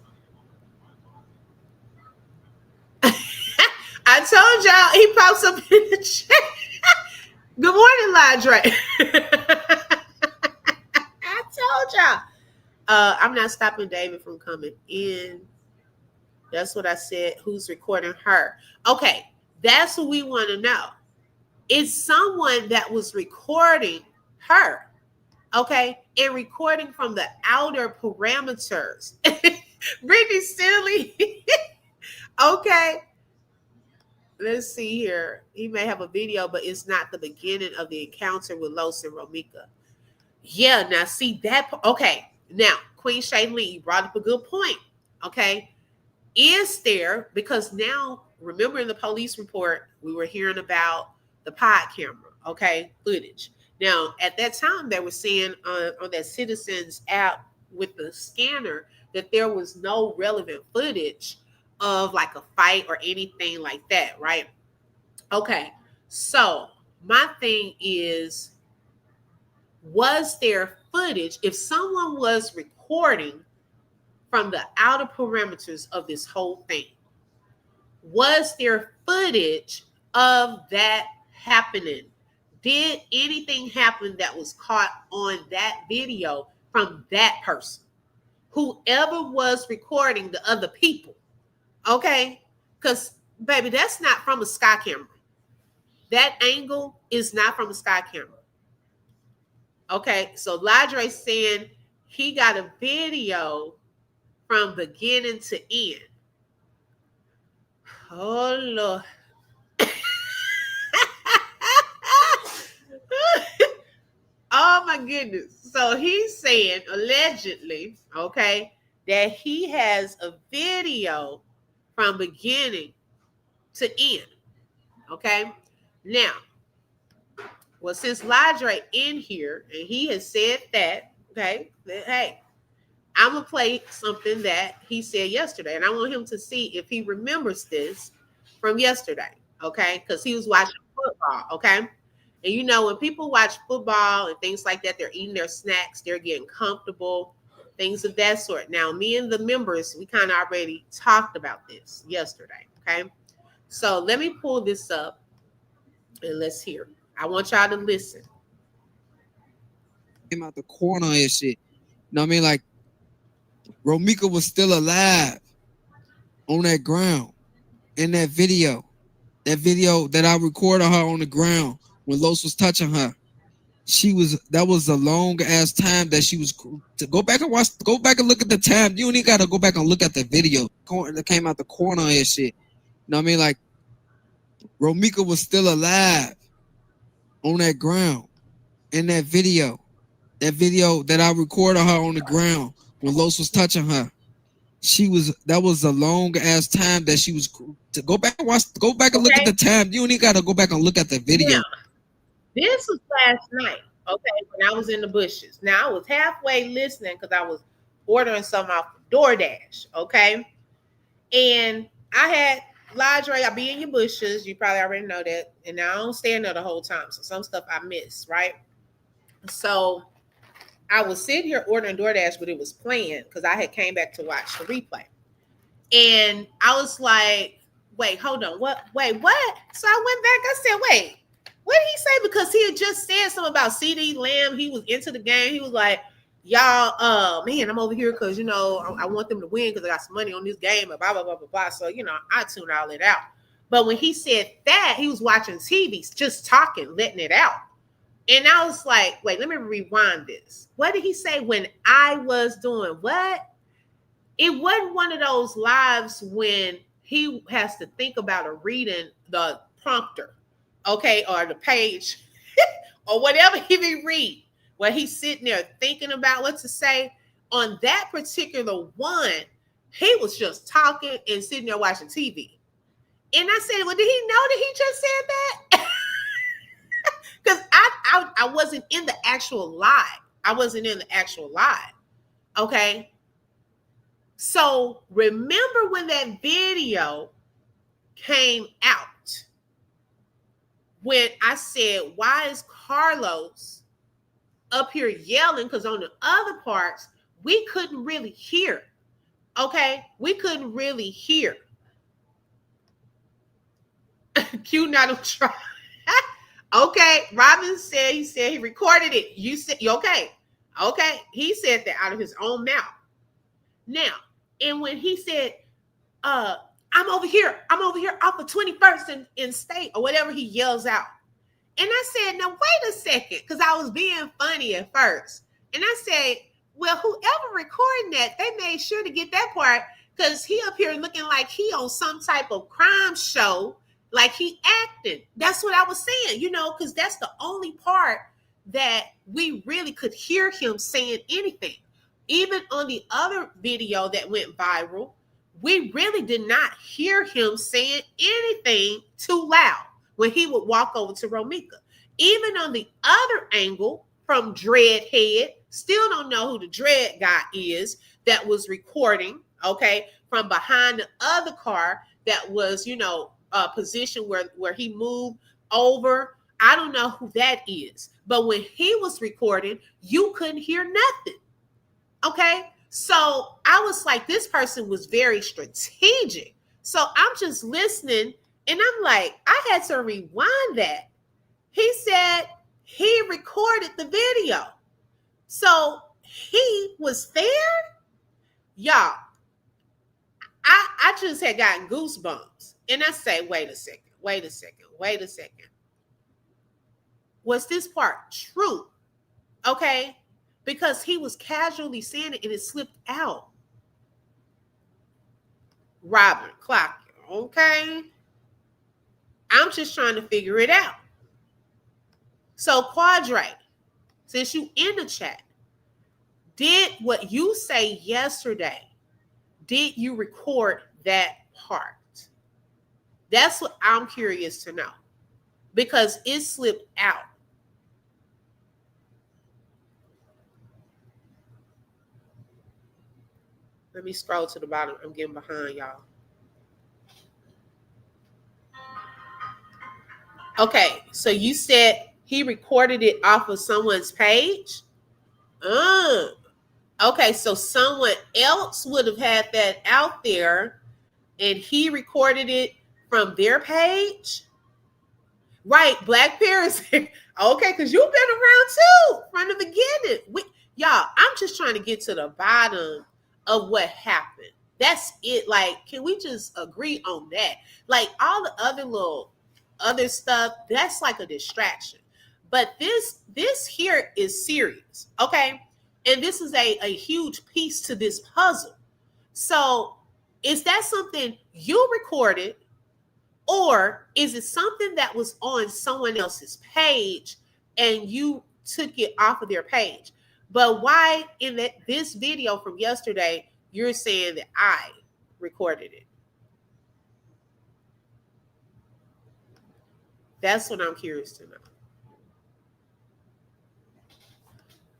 I told y'all he pops up in the chat. Good morning, Ladre. told y'all. I'm not stopping David from coming in. That's what I said. Who's recording her? Okay, that's what we want to know. It's someone that was recording her. Okay, and recording from the outer parameters. Brittany silly. Okay, let's see here. He may have a video, but it's not the beginning of the encounter with Los and Romeca. Yeah, now see that. Okay, now Queen Shailene, you brought up a good point. Okay, is there, because now remember in the police report we were hearing about the pod camera, okay, footage. Now at that time they were saying on that Citizens app with the scanner that there was no relevant footage of like a fight or anything like that, right? Okay, so my thing is, was there footage if someone was recording from the outer parameters of this whole thing? Was there footage of that happening? Did anything happen that was caught on that video from that person? Whoever was recording the other people. Okay? Because, baby, that's not from a sky camera. That angle is not from a sky camera. Okay? So Ladre saying he got a video from beginning to end. Oh, Lord. Oh, my goodness. So he's saying, allegedly, okay, that he has a video from beginning to end. Okay? Now, well, since Ladre in here, and he has said that, okay, that, hey, I'm going to play something that he said yesterday, and I want him to see if he remembers this from yesterday, okay? Because he was watching football, okay? And you know, when people watch football and things like that, they're eating their snacks, they're getting comfortable, things of that sort. Now, me and the members, we kind of already talked about this yesterday, okay? So let me pull this up and let's hear. I want y'all to listen. Came out the corner and shit. You know what I mean? Like, Romeca was still alive on that ground in that video. That video that I recorded her on the ground when Los was touching her. That was a long ass time that she was to go back and look at the time. You don't even gotta go back and look at the video that came out the corner and shit. You know what I mean? Like, Romeca was still alive on that ground in that video. That video that I recorded her on the ground when Los was touching her. That was a long ass time that she was to go back and look at the time. You don't even gotta go back and look at the video. Now, this was last night, okay, when I was in the bushes. Now I was halfway listening because I was ordering something off DoorDash, okay? And I had Ladre, I'll be in your bushes. You probably already know that. And I don't stay in there the whole time. So some stuff I miss, right? So I was sitting here ordering DoorDash, but it was playing because I had came back to watch the replay. And I was like, wait, hold on. Wait, what? So I went back. I said, wait, what did he say? Because he had just said something about CD Lamb. He was into the game. He was like, y'all, man, I'm over here because, you know, I want them to win because I got some money on this game and blah, blah, blah, blah, blah. So, you know, I tuned all it out. But when he said that, he was watching TV, just talking, letting it out. And I was like, wait, let me rewind this. What did he say when I was doing what? It wasn't one of those lives when he has to think about or reading the prompter, okay, or the page or whatever he be read, where he's sitting there thinking about what to say. On that particular one, he was just talking and sitting there watching TV. And I said, well, did he know that he just said that? Because I wasn't in the actual live. Okay. So remember when that video came out, when I said, why is Carlos up here yelling? Because on the other parts, we couldn't really hear. Okay. We couldn't really hear. Q not on try. Okay, Robin said he recorded it. You said okay. Okay, he said that out of his own mouth. Now, and when he said, I'm over here off of 21st in state or whatever he yells out. And I said, now wait a second, because I was being funny at first. And I said, well, whoever recording that, they made sure to get that part, because he up here looking like he on some type of crime show, like he acting. That's what I was saying, because that's the only part that we really could hear him saying anything. Even on the other video that went viral, we really did not hear him saying anything too loud when he would walk over to Romeca. Even on the other angle from Dreadhead, still don't know who the Dread guy is that was recording, okay, from behind the other car that was, a position where he moved over. I don't know who that is. But when he was recording, you couldn't hear nothing. Okay? So I was like, this person was very strategic. So I'm just listening, and I'm like, I had to rewind that. He said he recorded the video. So he was there? Y'all, I just had gotten goosebumps. And I say, wait a second. Was this part true? Okay? Because he was casually saying it and it slipped out. Robin, clock it, okay? I'm just trying to figure it out. So, Qadree, since you in the chat, did what you say yesterday, did you record that part? That's what I'm curious to know. Because it slipped out. Let me scroll to the bottom. I'm getting behind y'all. Okay, so you said he recorded it off of someone's page? Okay, so someone else would have had that out there and he recorded it from their page? Right, Black Paris. Okay, because you've been around too from the beginning. Y'all, I'm just trying to get to the bottom of what happened. That's it. Like, can we just agree on that? Like, all the other stuff, that's like a distraction. But this here is serious, okay? And this is a huge piece to this puzzle. So, is that something you recorded, or is it something that was on someone else's page and you took it off of their page? But why in this video from yesterday, you're saying that I recorded it? That's what I'm curious to know.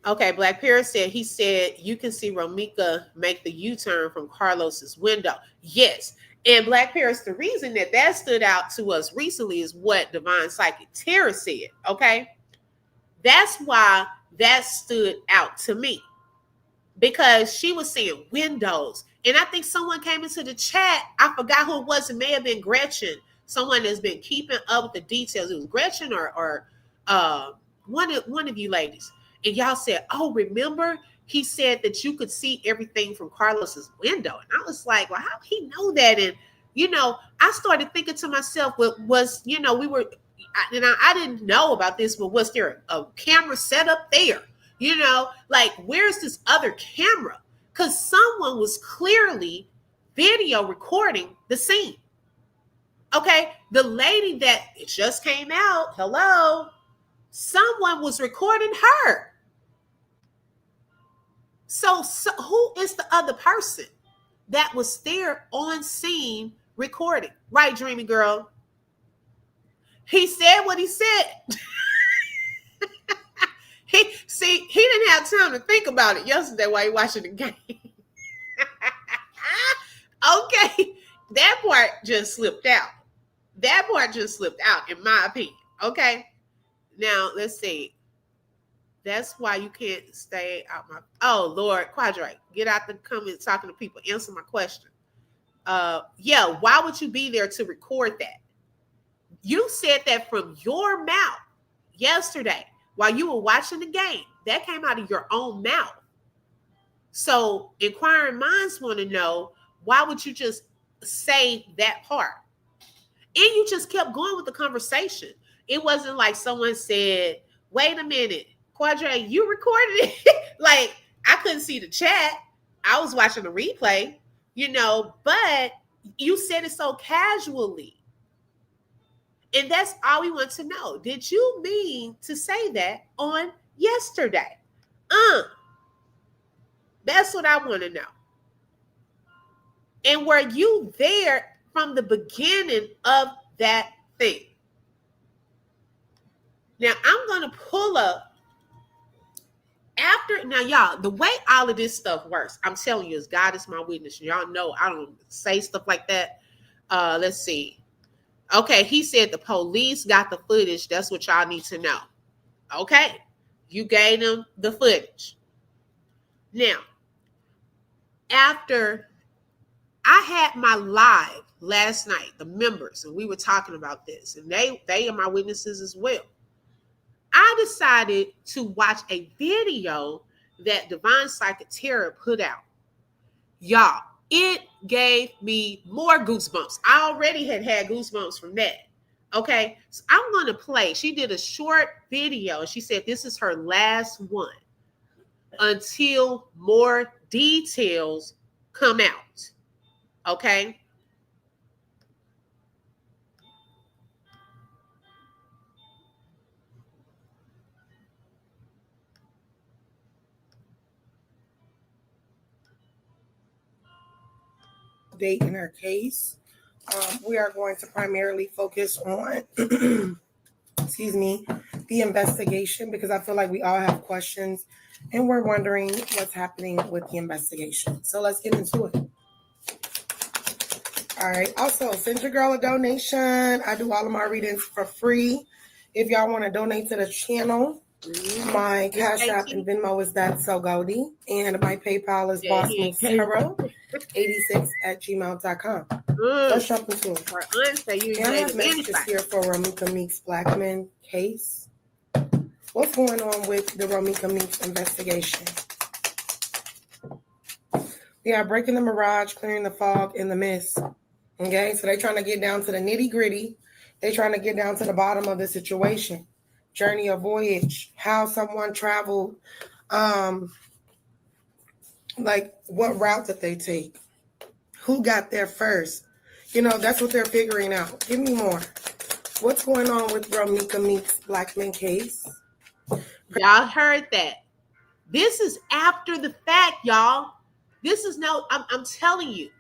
Okay, Black Paris said, he said, you can see Romeca make the U-turn from Carlos's window. Yes. And Black Paris, the reason that stood out to us recently is what Divine Psychic Tara said, okay? That's why that stood out to me. Because she was saying windows. And I think someone came into the chat. I forgot who it was. It may have been Gretchen. Someone that's been keeping up with the details. It was Gretchen or one of you ladies. And y'all said, oh, remember? He said that you could see everything from Carlos's window. And I was like, well, how did he know that? And, I started thinking to myself, I didn't know about this, but was there a camera set up there? Like, where's this other camera? Because someone was clearly video recording the scene. Okay, the lady that it just came out, hello, someone was recording her. So who is the other person that was there on scene recording? Right, Dreamy Girl? He said what he said. He didn't have time to think about it yesterday while he watching the game. Okay, that part just slipped out. In my opinion. Okay, now let's see. That's why you can't stay out my. Oh Lord, Qadree, get out the comments talking to people. Answer my question. Yeah, why would you be there to record that? You said that from your mouth yesterday while you were watching the game. that came out of your own mouth. So inquiring minds want to know, why would you just say that part? And you just kept going with the conversation. It wasn't like someone said, wait a minute, Qadree, you recorded it? Like, I couldn't see the chat. I was watching the replay, but you said it so casually. And that's all we want to know. Did you mean to say that on yesterday? That's what I want to know. And were you there from the beginning of that thing? Now, I'm going to pull up now, y'all, the way all of this stuff works, I'm telling you, as God is my witness. Y'all know I don't say stuff like that. Let's see. Okay, he said the police got the footage. That's what y'all need to know. Okay, you gave them the footage. Now, after I had my live last night, the members, and we were talking about this, and they are my witnesses as well. I decided to watch a video that Divine Psychic Terror put out. Y'all, it gave me more goosebumps. I already had goosebumps from that. Okay, so I'm going to play. She did a short video. She said this is her last one until more details come out. Okay. Date in her case. We are going to primarily focus on, excuse me, the investigation, because I feel like we all have questions and we're wondering what's happening with the investigation. So let's get into it. All right. Also, send your girl a donation. I do all of my readings for free. If y'all want to donate to the channel, my Cashapp and Venmo is That's So Goldie, and my PayPal is bossmanshero86@gmail.com. Let's jump into it. And I have messages here for Romeca Meeks Blackman case. What's going on with the Romeca Meeks investigation? We are breaking the mirage, clearing the fog and the mist. Okay, so they're trying to get down to the nitty gritty. They're trying to get down to the bottom of the situation. Journey or voyage, how someone traveled, like what route did they take? Who got there first? That's what they're figuring out. Give me more. What's going on with Romeca Meeks Blackman case? Y'all heard that. This is after the fact, y'all. This is I'm telling you.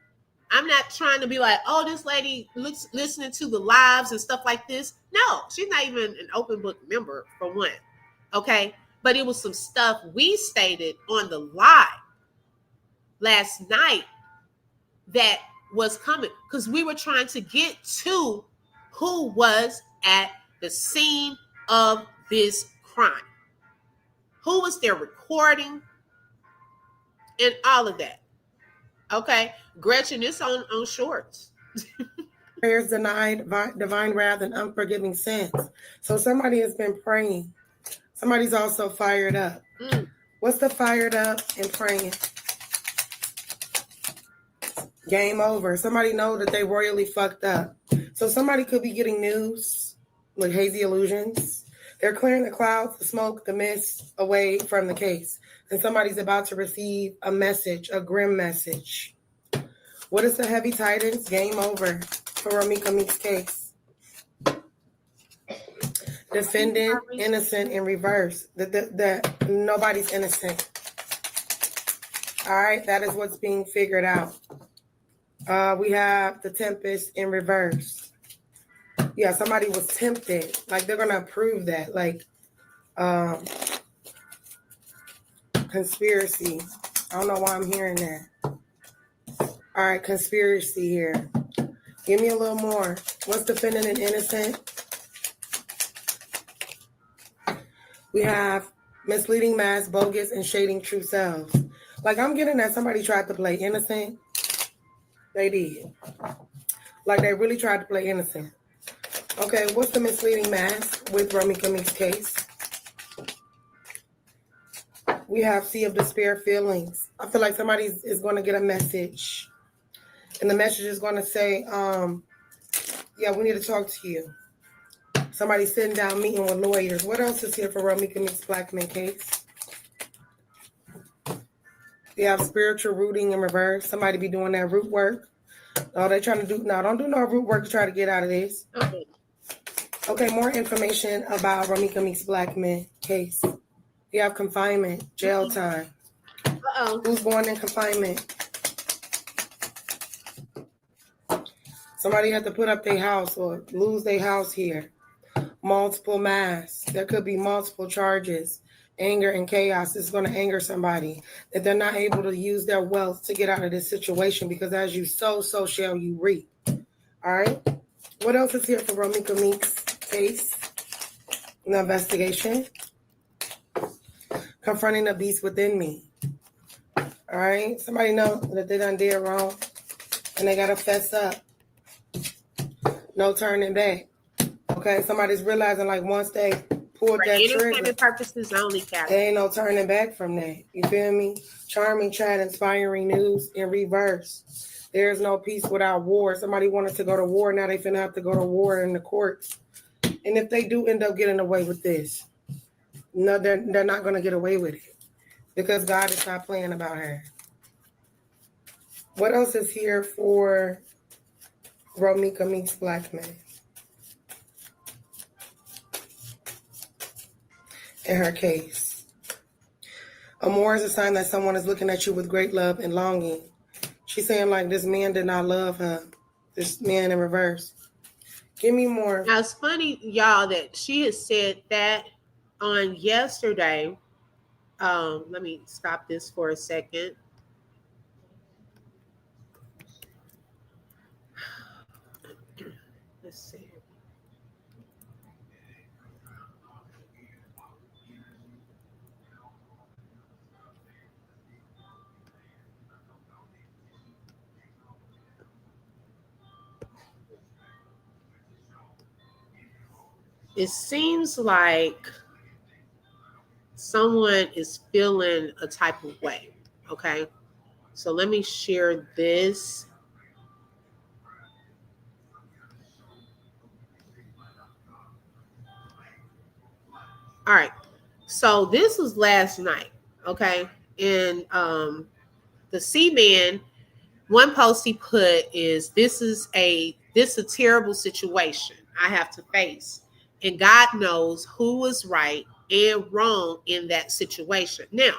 I'm not trying to be like, oh, this lady listening to the lives and stuff like this. No, she's not even an open book member, for one. Okay? But it was some stuff we stated on the live last night that was coming, because we were trying to get to who was at the scene of this crime. Who was there recording and all of that. Okay, Gretchen, it's on shorts. Prayers denied, divine wrath, and unforgiving sins. So somebody has been praying. Somebody's also fired up. What's the fired up and praying? Game over. Somebody know that they royally fucked up. So somebody could be getting news, like hazy illusions. They're clearing the clouds, the smoke, the mist away from the case. And somebody's about to receive a message, a grim message. What is the heavy tidings? Game over for Romeca Meeks' case. Defendant, innocent in reverse. That nobody's innocent. All right, that is what's being figured out. We have the tempest in reverse. Yeah, somebody was tempted. Like, they're going to prove that. Like, conspiracy. I don't know why I'm hearing that. All right, conspiracy here. Give me a little more. What's defendant and innocent? We have misleading mask, bogus, and shading true selves. Like, I'm getting that somebody tried to play innocent. They did. Like, they really tried to play innocent. Okay, what's the misleading mask with Romeca Meeks' case? We have Sea of Despair feelings. I feel like somebody is going to get a message. And the message is going to say, yeah, we need to talk to you. Somebody sitting down meeting with lawyers. What else is here for Romeca Meeks Black Men case? We have spiritual rooting in reverse. Somebody be doing that root work. Oh, they trying to do, no, don't do no root work to try to get out of this. Okay, more information about Romeca Meeks Black Men case. We have confinement, jail time. Uh-oh. Who's going in confinement? Somebody had to put up their house or lose their house here. Multiple masks. There could be multiple charges. Anger and chaos is going to anger somebody. That they're not able to use their wealth to get out of this situation because as you sow, so shall you reap. All right? What else is here for Romeca Meeks case? The investigation. Confronting the beast within me. All right? Somebody know that they done did wrong and they got to fess up. No turning back. Okay? Somebody's realizing like once they pulled that trigger. For entertainment purposes only, Captain. There ain't no turning back from that. You feel me? Charming, chat, inspiring news in reverse. There's no peace without war. Somebody wanted to go to war. Now they finna have to go to war in the courts. And if they do end up getting away with this, no, they're not going to get away with it because God is not playing about her. What else is here for Romeca Meeks Black Men? In her case, Amor is a sign that someone is looking at you with great love and longing. She's saying like this man did not love her. This man in reverse. Give me more. Now it's funny, y'all, that she has said that on yesterday. Let me stop this for a second. Let's see. It seems like someone is feeling a type of way. Okay. So let me share this. All right. So this was last night. Okay. And the C-Man, one post he put is this is a terrible situation I have to face. And God knows who was right and wrong in that situation. Now,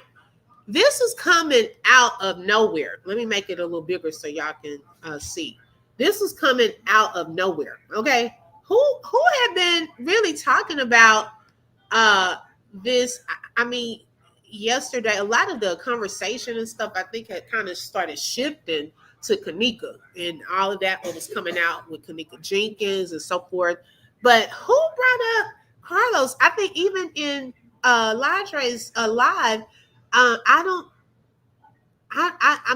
this is coming out of nowhere. Let me make it a little bigger so y'all can see. This is coming out of nowhere. Okay. Who had been really talking about this? I mean, yesterday, a lot of the conversation and stuff, I think, had kind of started shifting to Kanika and all of that what was coming out with Kanika Jenkins and so forth. But who brought up Carlos? I think even in Ladre's live, I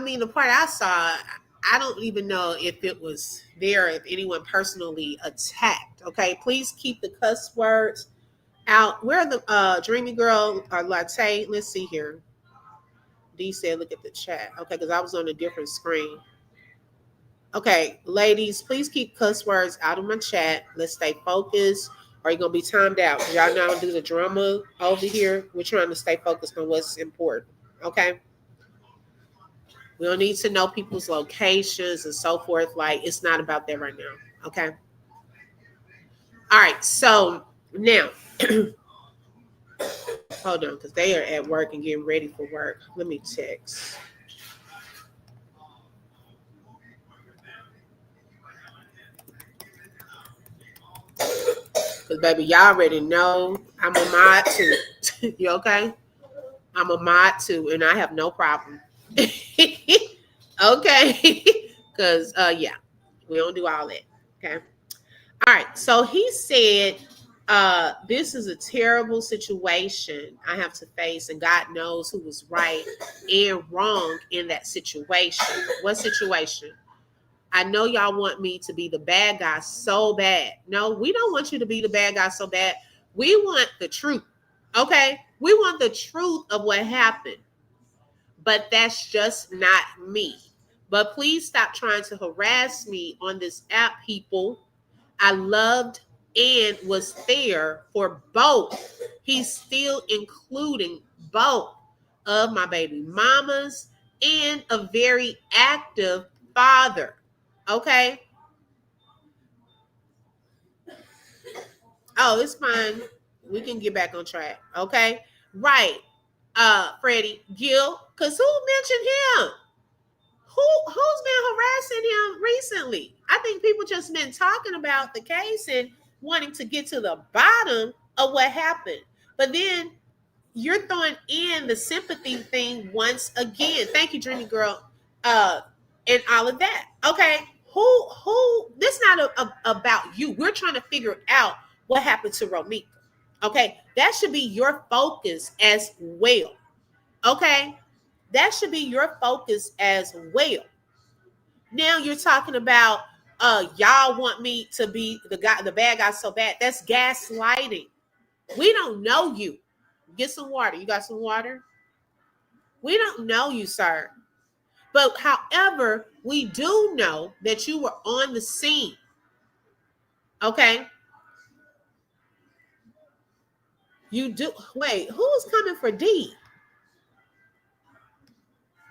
mean, the part I saw, I don't even know if it was there, if anyone personally attacked. Okay, please keep the cuss words out. Where the Dreamy Girl or Latte? Let's see here. D said, look at the chat. Okay, because I was on a different screen. Okay, ladies, please keep cuss words out of my chat. Let's stay focused. Or you're going to be timed out. Y'all know I don't do the drama over here. We're trying to stay focused on what's important. Okay? We don't need to know people's locations and so forth. Like, it's not about that right now. Okay? All right, so now, hold on, because they are at work and getting ready for work. Let me text. Because, baby, y'all already know I'm a mod too. You okay? I'm a mod too, and I have no problem. Okay? Because, yeah, we don't do all that. Okay? All right. So he said, this is a terrible situation I have to face, and God knows who was right and wrong in that situation. What situation? I know y'all want me to be the bad guy so bad. No, we don't want you to be the bad guy so bad. We want the truth. Okay? We want the truth of what happened, but that's just not me. But please stop trying to harass me on this app, people. I loved and was there for both. He's still including both of my baby mamas and a very active father. Okay? Oh, it's fine. We can get back on track. Okay? Right. Freddie Gill, because who mentioned him? Who's been harassing him recently? I think people just been talking about the case and wanting to get to the bottom of what happened. But then you're throwing in the sympathy thing once again. Thank you, Dreamy Girl, and all of that. Okay, who? This not about you. We're trying to figure out what happened to Romeca. Okay, that should be your focus as well. Okay, that should be your focus as well. Now you're talking about y'all want me to be the bad guy so bad. That's gaslighting. We don't know you. Get some water. You got some water? We don't know you, sir. But however, we do know that you were on the scene. Okay? You do. Wait, who's coming for D?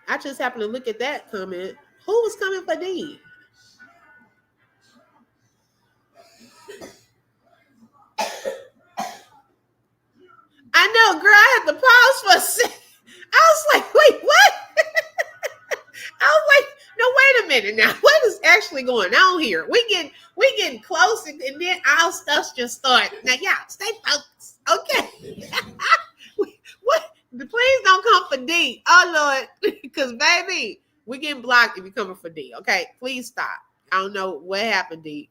I just happened to look at that comment. Who was coming for D? I know, girl. I had to pause for a second. I was like, wait, what? I was like, no, wait a minute now. What is actually going on here? We getting close, and then our stuff just started. Now, y'all, stay focused, okay? What? Please don't come for D. Oh Lord, because baby, we getting blocked if you coming for D. Okay, please stop. I don't know what happened, D.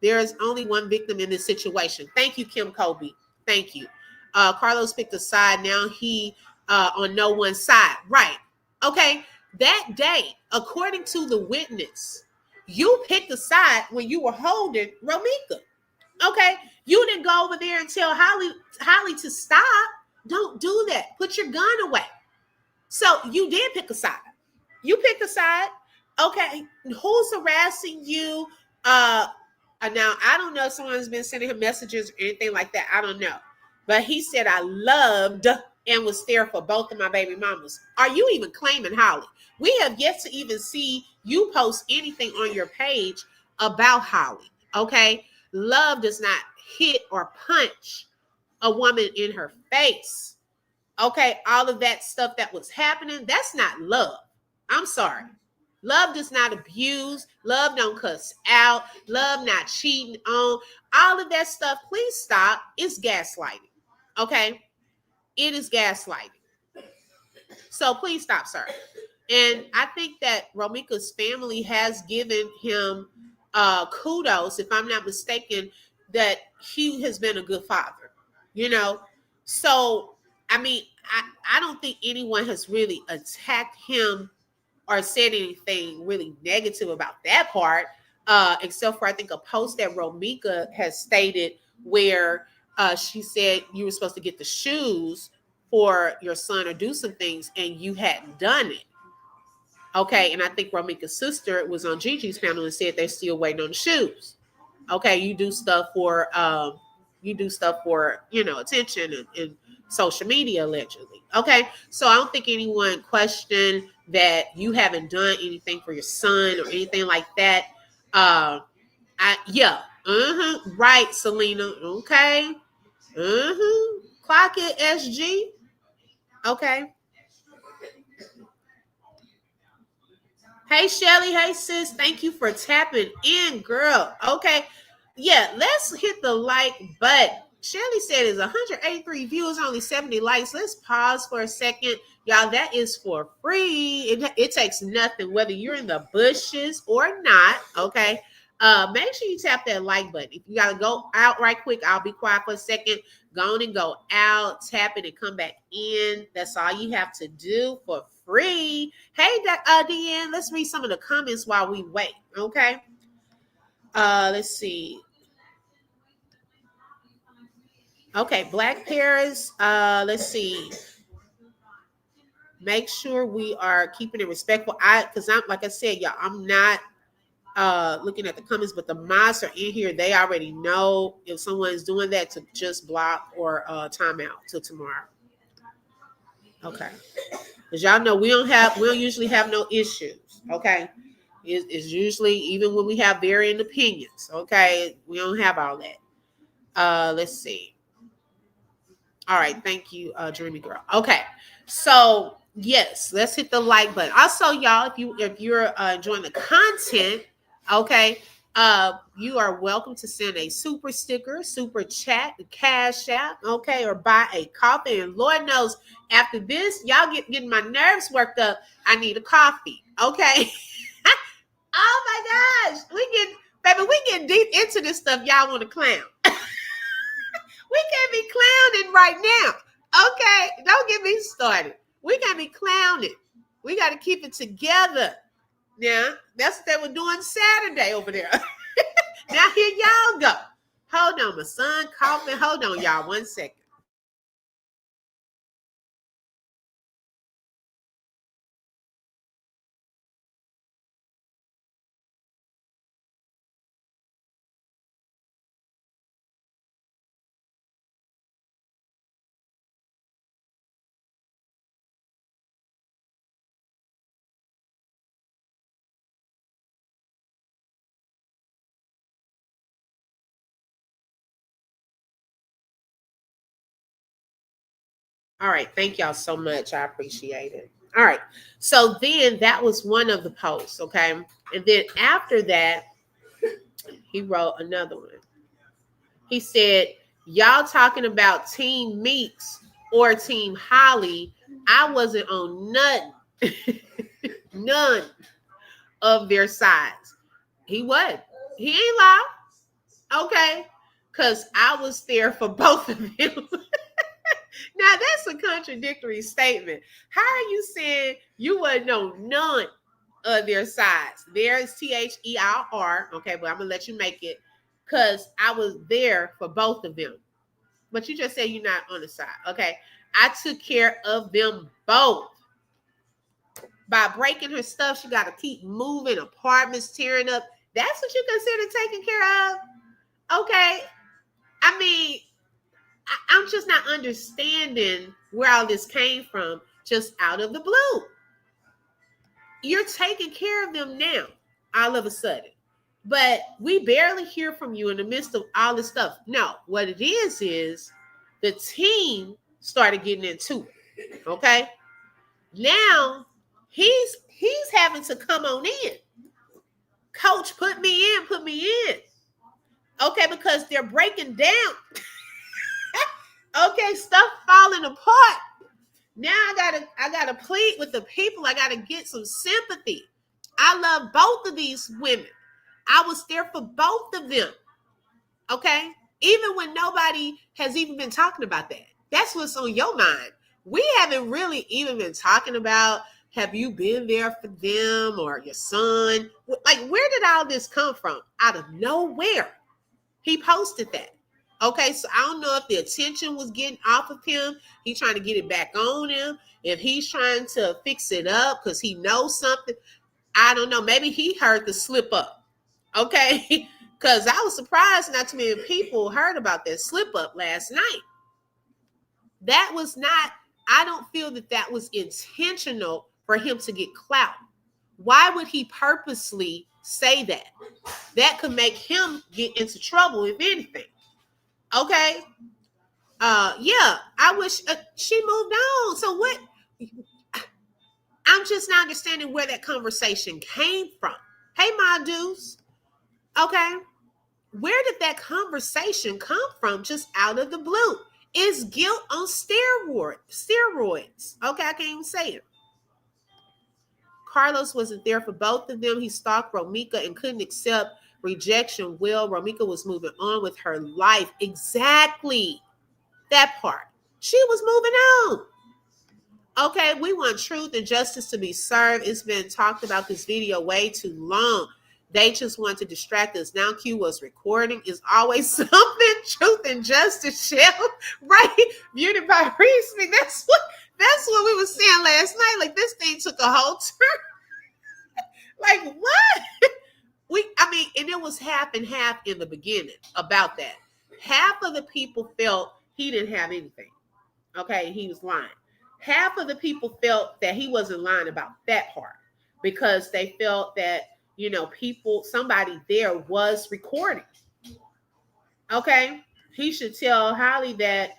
There is only one victim in this situation. Thank you, Kim Kobe. Thank you. Carlos picked a side. Now he on no one's side. Right. Okay. That day, according to the witness, you picked a side when you were holding Romeca. Okay. You didn't go over there and tell Holly to stop. Don't do that. Put your gun away. So you did pick a side. You picked a side. Okay. Who's harassing you? Now I don't know if someone's been sending him messages or anything like that. I don't know. But he said, I loved and was there for both of my baby mamas. Are you even claiming Holly? We have yet to even see you post anything on your page about Holly. Okay. Love does not hit or punch a woman in her face. Okay. All of that stuff that was happening, that's not love. I'm sorry. Love does not abuse. Love don't cuss out. Love not cheating on. All of that stuff, please stop. It's gaslighting. Okay? It is gaslighting. So please stop, sir. And I think that Romeca's family has given him kudos, if I'm not mistaken, that he has been a good father. You know? So, I mean, I don't think anyone has really attacked him or said anything really negative about that part, except for I think a post that Romeca has stated where she said you were supposed to get the shoes for your son or do some things and you hadn't done it. Okay, and I think Romeca's sister was on Gigi's panel and said they're still waiting on the shoes. Okay, you do stuff for attention and social media allegedly. Okay, so I don't think anyone questioned that you haven't done anything for your son or anything like that. Right, Selena. Okay, clock it, SG. Okay. Hey, Shelly. Hey, sis. Thank you for tapping in, girl. Okay. Yeah, let's hit the like button. Shelly said it's 183 views, only 70 likes. Let's pause for a second. Y'all, that is for free. It takes nothing, whether you're in the bushes or not. Okay. Make sure you tap that like button. If you gotta go out right quick, I'll be quiet for a second. Go on and go out, tap it, and come back in. That's all you have to do for free. Hey, Deanne, let's read some of the comments while we wait. Okay. Let's see. Okay, Black Paris. Let's see. Make sure we are keeping it respectful. Because I'm like I said, y'all, I'm not looking at the comments, but the mods are in here. They already know if someone's doing that to just block or time out till tomorrow. Okay. Because y'all know we don't usually have no issues. Okay. It's usually, even when we have varying opinions, okay, we don't have all that. Let's see. All right, thank you, Dreamy Girl. Okay, so yes, let's hit the like button. Also, y'all, if you're enjoying the content, okay, you are welcome to send a super sticker, super chat, cash app, okay, or buy a coffee. And Lord knows, after this, y'all getting my nerves worked up. I need a coffee, okay. Oh my gosh, we getting deep into this stuff. Y'all want to clown? We can't be clowning right now. Okay, don't get me started. We can't be clowning. We got to keep it together. Now, that's what they were doing Saturday over there. Now here y'all go. Hold on, my son coughing. Hold on, y'all, 1 second. All right, thank y'all so much. I appreciate it. All right, so then that was one of the posts, okay? And then after that, he wrote another one. He said, y'all talking about Team Meeks or Team Holly. I wasn't on nothing, none of their sides. He was. He ain't lie. Okay. Because I was there for both of them. Now, that's a contradictory statement. How are you saying you wasn't on none of their sides? There's THEIR. Okay, but I'm going to let you make it because I was there for both of them. But you just said you're not on the side. Okay. I took care of them both. By breaking her stuff, she got to keep moving, apartments tearing up. That's what you consider taking care of? Okay. I mean, I'm just not understanding where all this came from just out of the blue. You're taking care of them now, all of a sudden. But we barely hear from you in the midst of all this stuff. No, what it is the team started getting into it. Okay. Now he's having to come on in. Coach, put me in. Okay, because they're breaking down. Okay, stuff falling apart. Now I gotta plead with the people. I gotta get some sympathy. I love both of these women. I was there for both of them. Okay, even when nobody has even been talking about that. That's what's on your mind. We haven't really even been talking about, have you been there for them or your son? Like, where did all this come from? Out of nowhere. He posted that. Okay, so I don't know if the attention was getting off of him. He's trying to get it back on him. If he's trying to fix it up because he knows something. I don't know. Maybe he heard the slip up. Okay, because I was surprised not too many people heard about that slip up last night. That was not, I don't feel that was intentional for him to get clout. Why would he purposely say that? That could make him get into trouble, if anything. Okay. Yeah, I wish she moved on. So what? I'm just not understanding where that conversation came from. Hey, my dudes. Okay. Where did that conversation come from just out of the blue? It's guilt on steroids. Okay, I can't even say it. Carlos wasn't there for both of them. He stalked Romeca and couldn't accept rejection. Well, Romeca was moving on with her life. Exactly. That part. She was moving on. Okay, we want truth and justice to be served. It's been talked about this video way too long. They just want to distract us. Now Q was recording. Is always something. Truth and justice shall right. Muted by Reese. That's what we were saying last night. Like this thing took a whole turn. Like what? And it was half and half in the beginning about that. Half of the people felt he didn't have anything. Okay, he was lying. Half of the people felt that he wasn't lying about that part because they felt that, somebody there was recording. Okay, he should tell Holly that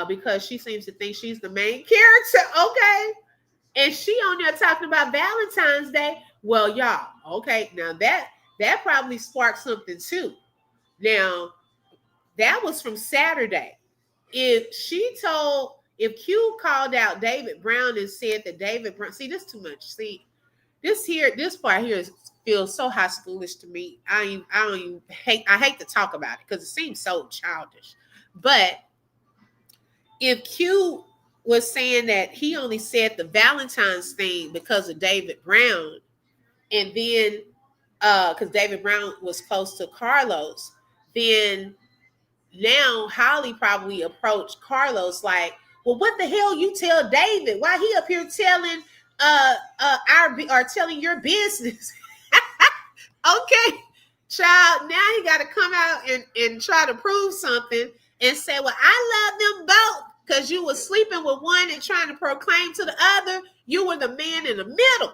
because she seems to think she's the main character. Okay, and she on there talking about Valentine's Day. Well, y'all, okay, now that probably sparked something too. Now, that was from Saturday. If Q called out David Brown and said that David Brown, see, this too much. See, this part here feels so high schoolish to me. I hate to talk about it because it seems so childish. But if Q was saying that he only said the Valentine's thing because of David Brown, and then because David Brown was close to Carlos, then now Holly probably approached Carlos like, well, what the hell you tell David? Why he up here telling telling your business? Okay, child, now he got to come out and try to prove something and say, well, I love them both because you were sleeping with one and trying to proclaim to the other you were the man in the middle.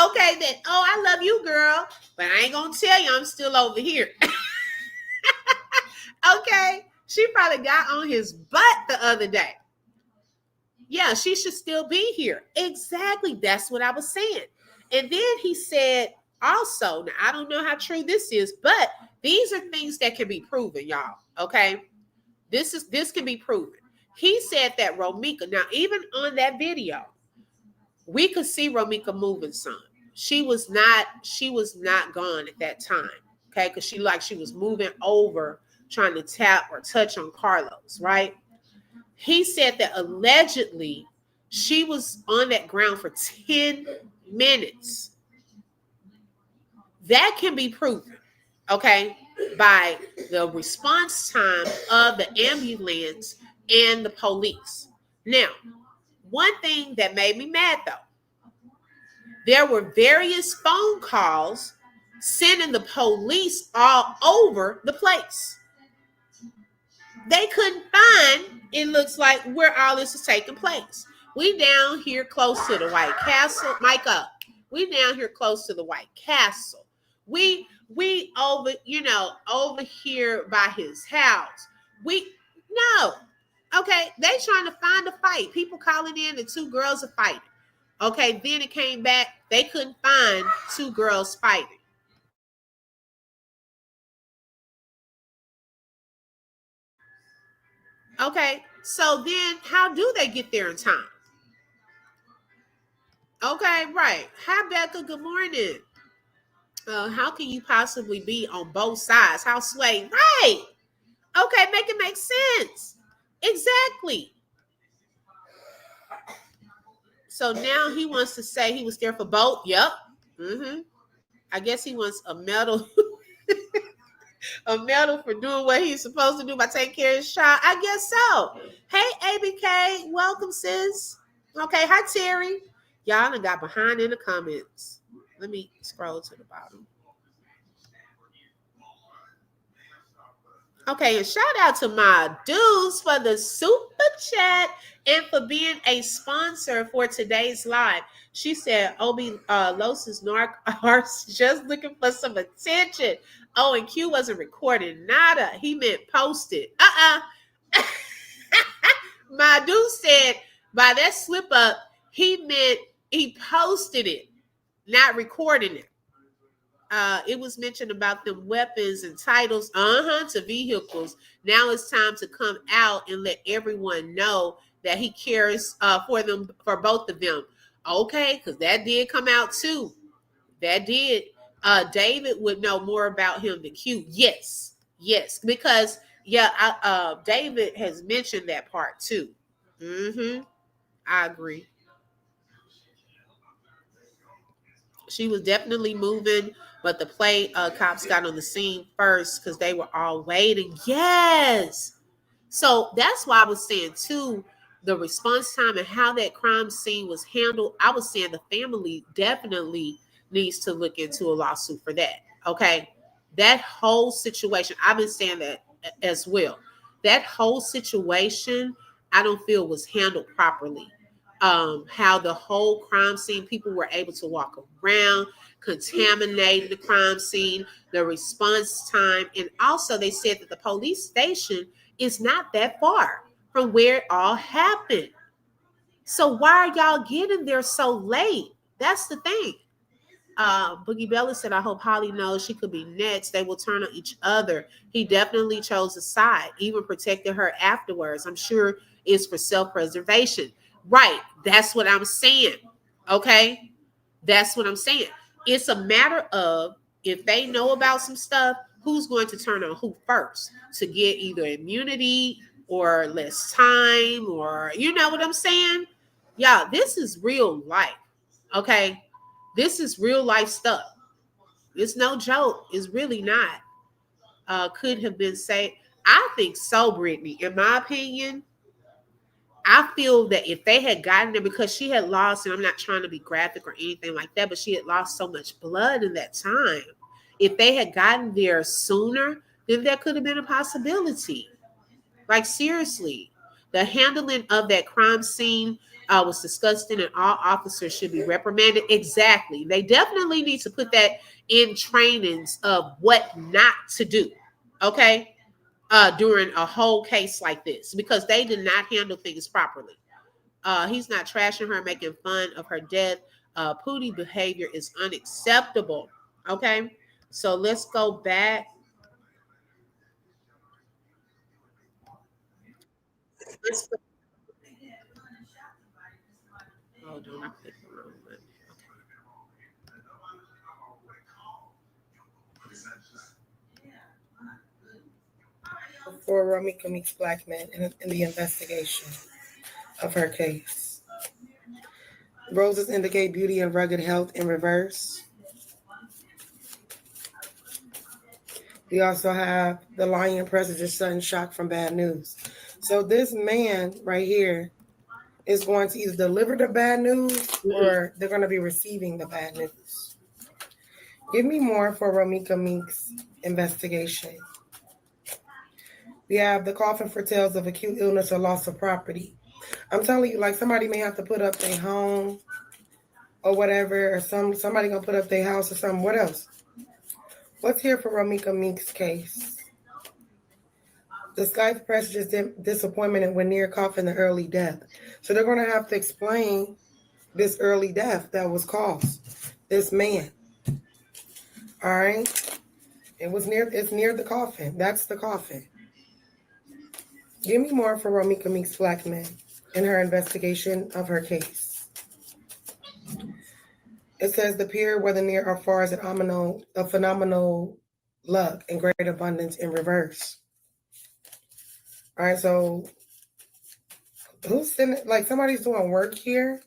Okay, then, I love you, girl, but I ain't gonna tell you I'm still over here. Okay, she probably got on his butt the other day. Yeah, she should still be here. Exactly, that's what I was saying. And then he said also, now I don't know how true this is, but these are things that can be proven, y'all. Okay, this can be proven. He said that Romeca, now even on that video, we could see Romeca moving some. She was not gone at that time. Okay, because she was moving over, trying to tap or touch on Carlos, right? He said that allegedly she was on that ground for 10 minutes. That can be proven, okay, by the response time of the ambulance and the police. Now, one thing that made me mad though, there were various phone calls sending the police all over the place. They couldn't find, it looks like, where all this is taking place. We down here close to the White Castle. Mic up. We down here close to the White Castle. We over, over here by his house. No. Okay, they trying to find a fight. People calling in the two girls are fighting. Okay, then it came back. They couldn't find two girls fighting. Okay, so then how do they get there in time? Okay, right. Hi, Becca. Good morning. How can you possibly be on both sides? How sway? Right. Okay, make it make sense. Exactly. So now he wants to say he was there for both. Yep. Mm-hmm. I guess he wants a medal. A medal for doing what he's supposed to do by taking care of his child. I guess so. Hey, ABK. Welcome, sis. Okay. Hi, Terry. Y'all done got behind in the comments. Let me scroll to the bottom. Okay, and shout out to my dudes for the super chat and for being a sponsor for today's live. She said, Obi Los's narc arts just looking for some attention. Oh, and Q wasn't recording. Nada. He meant posted. My dude said by that slip up, he meant he posted it, not recording it. It was mentioned about them weapons and titles, to vehicles. Now it's time to come out and let everyone know that he cares for them, for both of them. Okay, because that did come out too. That did. David would know more about him than Q. Yes, because David has mentioned that part too. I agree. She was definitely moving but the cops got on the scene first because they were all waiting. Yes. So that's why I was saying too, the response time and how that crime scene was handled. I was saying the family definitely needs to look into a lawsuit for that. Okay. That whole situation, I've been saying that as well. That whole situation, I don't feel was handled properly. How the whole crime scene, people were able to walk around, contaminating the crime scene, the response time, and also they said that the police station is not that far from where it all happened. So why are y'all getting there so late? That's the thing. Boogie Bella said, I hope Holly knows she could be next. They will turn on each other. He definitely chose a side, even protected her afterwards. I'm sure it's for self-preservation. Right. That's what I'm saying. Okay. That's what I'm saying. It's a matter of if they know about some stuff, who's going to turn on who first to get either immunity or less time, or you know what I'm saying? Yeah, this is real life. Okay. This is real life stuff. It's no joke. It's really not. Could have been saved. I think so, Brittany. In my opinion, I feel that if they had gotten there, because she had lost, and I'm not trying to be graphic or anything like that, but she had lost so much blood in that time. If they had gotten there sooner, then there could have been a possibility. Like, seriously, the handling of that crime scene was disgusting, and all officers should be reprimanded. Exactly. They definitely need to put that in trainings of what not to do. Okay. During a whole case like this, because they did not handle things properly. He's not trashing her, making fun of her death. Pootie behavior is unacceptable. Okay. So let's go back. Let's go. Hold on, I clicked the wrong one. For Romeca Meeks black men in the investigation of her case. Roses indicate beauty and rugged health in reverse. We also have the lion presages sudden shock from bad news. So this man right here is going to either deliver the bad news or they're going to be receiving the bad news. Give me more for Romeca Meeks' investigation. We have the coffin for tales of acute illness or loss of property. I'm telling you, like, somebody may have to put up their home or whatever, or somebody gonna put up their house or something. What else? What's here for Romeca Meeks' case? The Skype presages disappointment and when near coffin the early death. So they're gonna have to explain this early death that was caused. This man. All right. It's near the coffin. That's the coffin. Give me more for Romeca Meeks black men in her investigation of her case. It says the peer, whether near or far, is a phenomenal luck and great abundance in reverse. All right, so who's sending, like, somebody's doing work here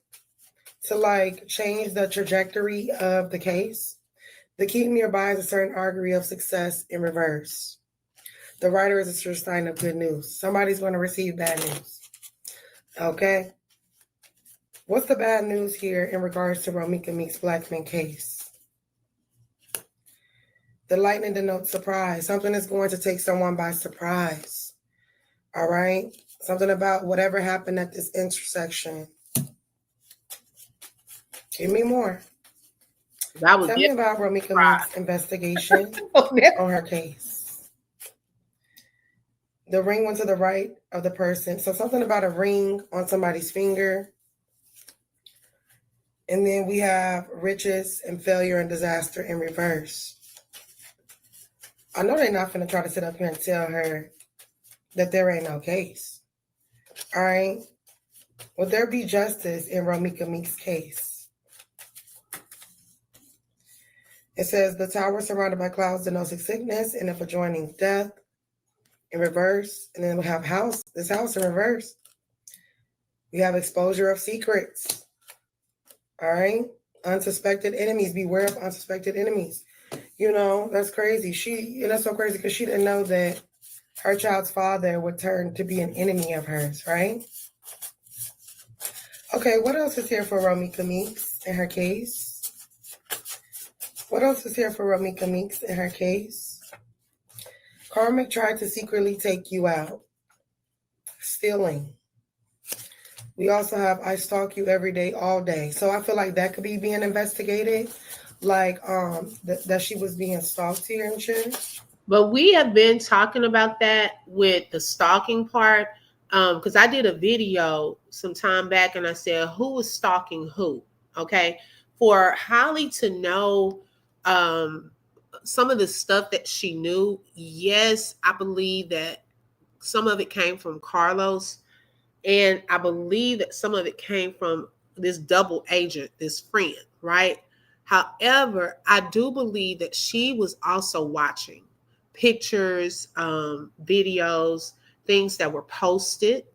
to like change the trajectory of the case. The key nearby is a certain augury of success in reverse. The writer is a sure sign of good news. Somebody's going to receive bad news. Okay. What's the bad news here in regards to Romeca Meeks black men case? The lightning denotes surprise. Something is going to take someone by surprise. All right. Something about whatever happened at this intersection. Give me more. Tell me about Romeca Meeks' investigation on her case. The ring went to the right of the person. So something about a ring on somebody's finger. And then we have riches and failure and disaster in reverse. I know they're not going to try to sit up here and tell her that there ain't no case. All right. Will there be justice in Romeca Meeks' case? It says the tower surrounded by clouds denotes sickness and if adjoining death. In reverse, and then we have this house in reverse. We have exposure of secrets. All right. Unsuspected enemies. Beware of unsuspected enemies. You know, that's crazy. And that's so crazy because she didn't know that her child's father would turn to be an enemy of hers, right? Okay, what else is here for Romeca Meeks in her case? What else is here for Romeca Meeks in her case? Karmic tried to secretly take you out. Stealing. We also have I stalk you every day, all day. So I feel like that could be being investigated. Like that she was being stalked here and shit. But we have been talking about that with the stalking part. Because I did a video some time back and I said, who was stalking who? Okay. For Holly to know some of the stuff that she knew, yes, I believe that some of it came from Carlos. And I believe that some of it came from this double agent, this friend, right? However, I do believe that she was also watching pictures, videos, things that were posted.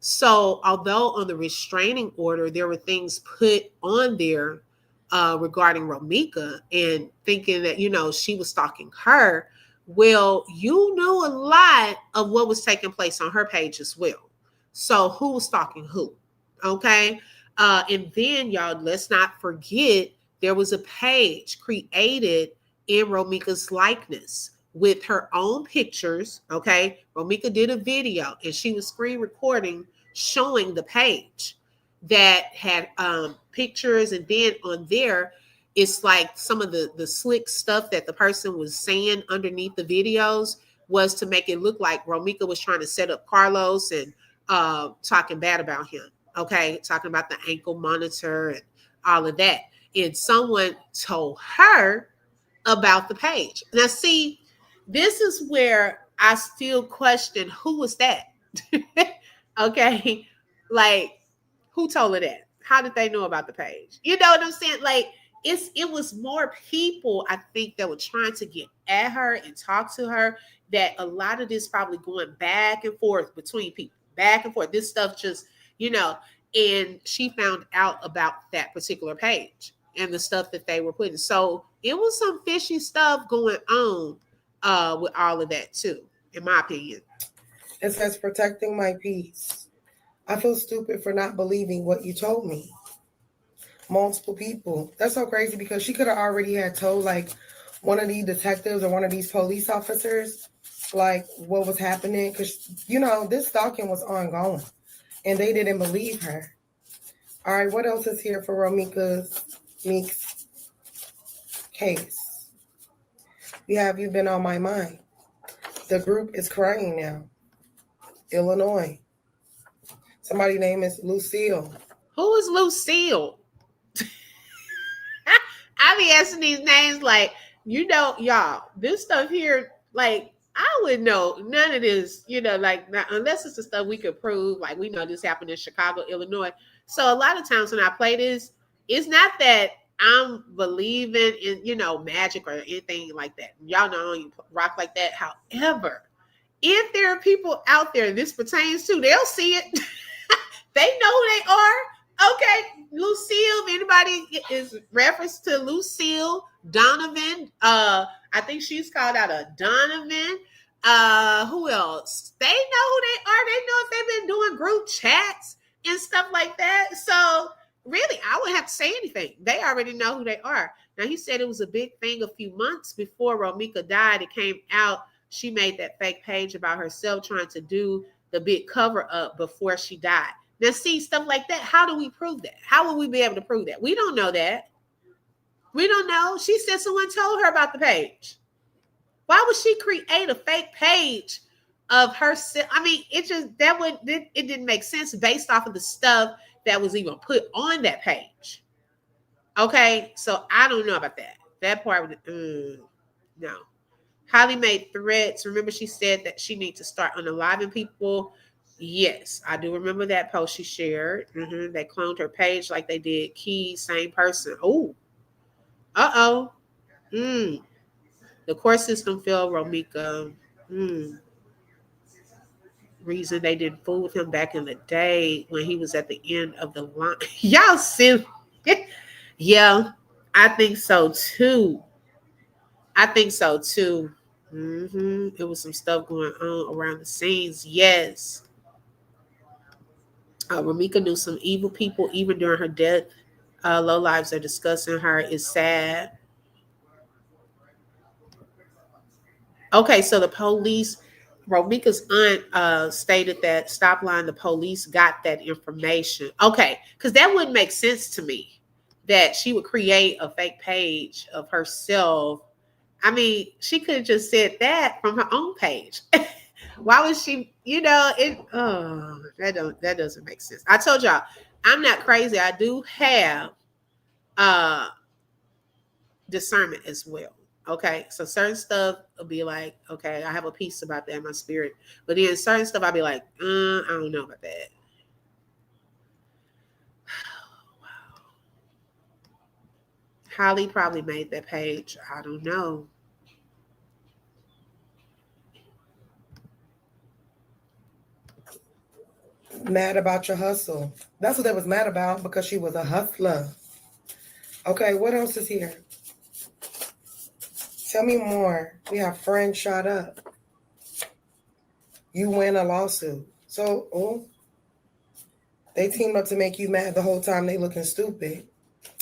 So, although on the restraining order, there were things put on there regarding Romeca and thinking that, she was stalking her. Well, you knew a lot of what was taking place on her page as well. So who was stalking who? Okay. And then, y'all, let's not forget there was a page created in Romeca's likeness with her own pictures. Okay. Romeca did a video and she was screen recording showing the page that had pictures. And then on there, it's like some of the slick stuff that the person was saying underneath the videos was to make it look like Romeca was trying to set up Carlos and talking bad about him. Okay. Talking about the ankle monitor and all of that. And someone told her about the page. Now, see, this is where I still question who was that? Okay. Like, who told her that? How did they know about the page? You know what I'm saying? Like, it was more people, I think, that were trying to get at her and talk to her, that a lot of this probably going back and forth between people, back and forth. This stuff just, and she found out about that particular page and the stuff that they were putting. So it was some fishy stuff going on with all of that too, in my opinion. It says protecting my peace. I feel stupid for not believing what you told me. Multiple people. That's so crazy because she could have already had told like one of these detectives or one of these police officers like what was happening, because this stalking was ongoing and they didn't believe her. All right, what else is here for Romeca's Meeks case? We have you been on my mind. The group is crying now. Illinois. Somebody's name is Lucille. Who is Lucille? I be asking these names like, y'all, this stuff here, like, I would know none of this, like, not, unless it's the stuff we could prove, like, we know this happened in Chicago, Illinois. So a lot of times when I play this, it's not that I'm believing in, magic or anything like that. Y'all know I don't rock like that. However, if there are people out there this pertains to, they'll see it. They know who they are. Okay, Lucille, if anybody is reference to Lucille Donovan, I think she's called out a Donovan. Who else? They know who they are. They know if they've been doing group chats and stuff like that. So really, I wouldn't have to say anything. They already know who they are. Now, he said it was a big thing a few months before Romeca died. It came out. She made that fake page about herself trying to do the big cover up before she died. Now, see, stuff like that, how do we prove that? How will we be able to prove that? We don't know that. We don't know. She said someone told her about the page. Why would she create a fake page of herself? I mean, it didn't make sense based off of the stuff that was even put on that page. Okay, so I don't know about that. That part, no. Holly made threats. Remember, she said that she needs to start unaliving people. Yes, I do remember that post she shared. They cloned her page like they did Key, same person. Oh, the court system failed Romeca. Reason they didn't fool with him back in the day when he was at the end of the line. Y'all see? Yeah, I think so too. I think so too. It was some stuff going on around the scenes. Yes. Romeca knew some evil people even during her death. Low lives are discussing her. It's sad. Okay, so the police, Romeca's aunt stated that stop line, the police got that information. Okay, because that wouldn't make sense to me that she would create a fake page of herself. I mean, she could have just said that from her own page. Why was she, it that doesn't make sense. I told y'all, I'm not crazy. I do have uh discernment as well. Okay. So certain stuff will be like, okay, I have a peace about that in my spirit. But then certain stuff I'll be like, I don't know about that. Holly probably made that page. I don't know. Mad about your hustle. That's what they was mad about, because she was a hustler. Okay, what else is here? Tell me more. We have friends shot up. You win a lawsuit. So, they teamed up to make you mad the whole time they looking stupid.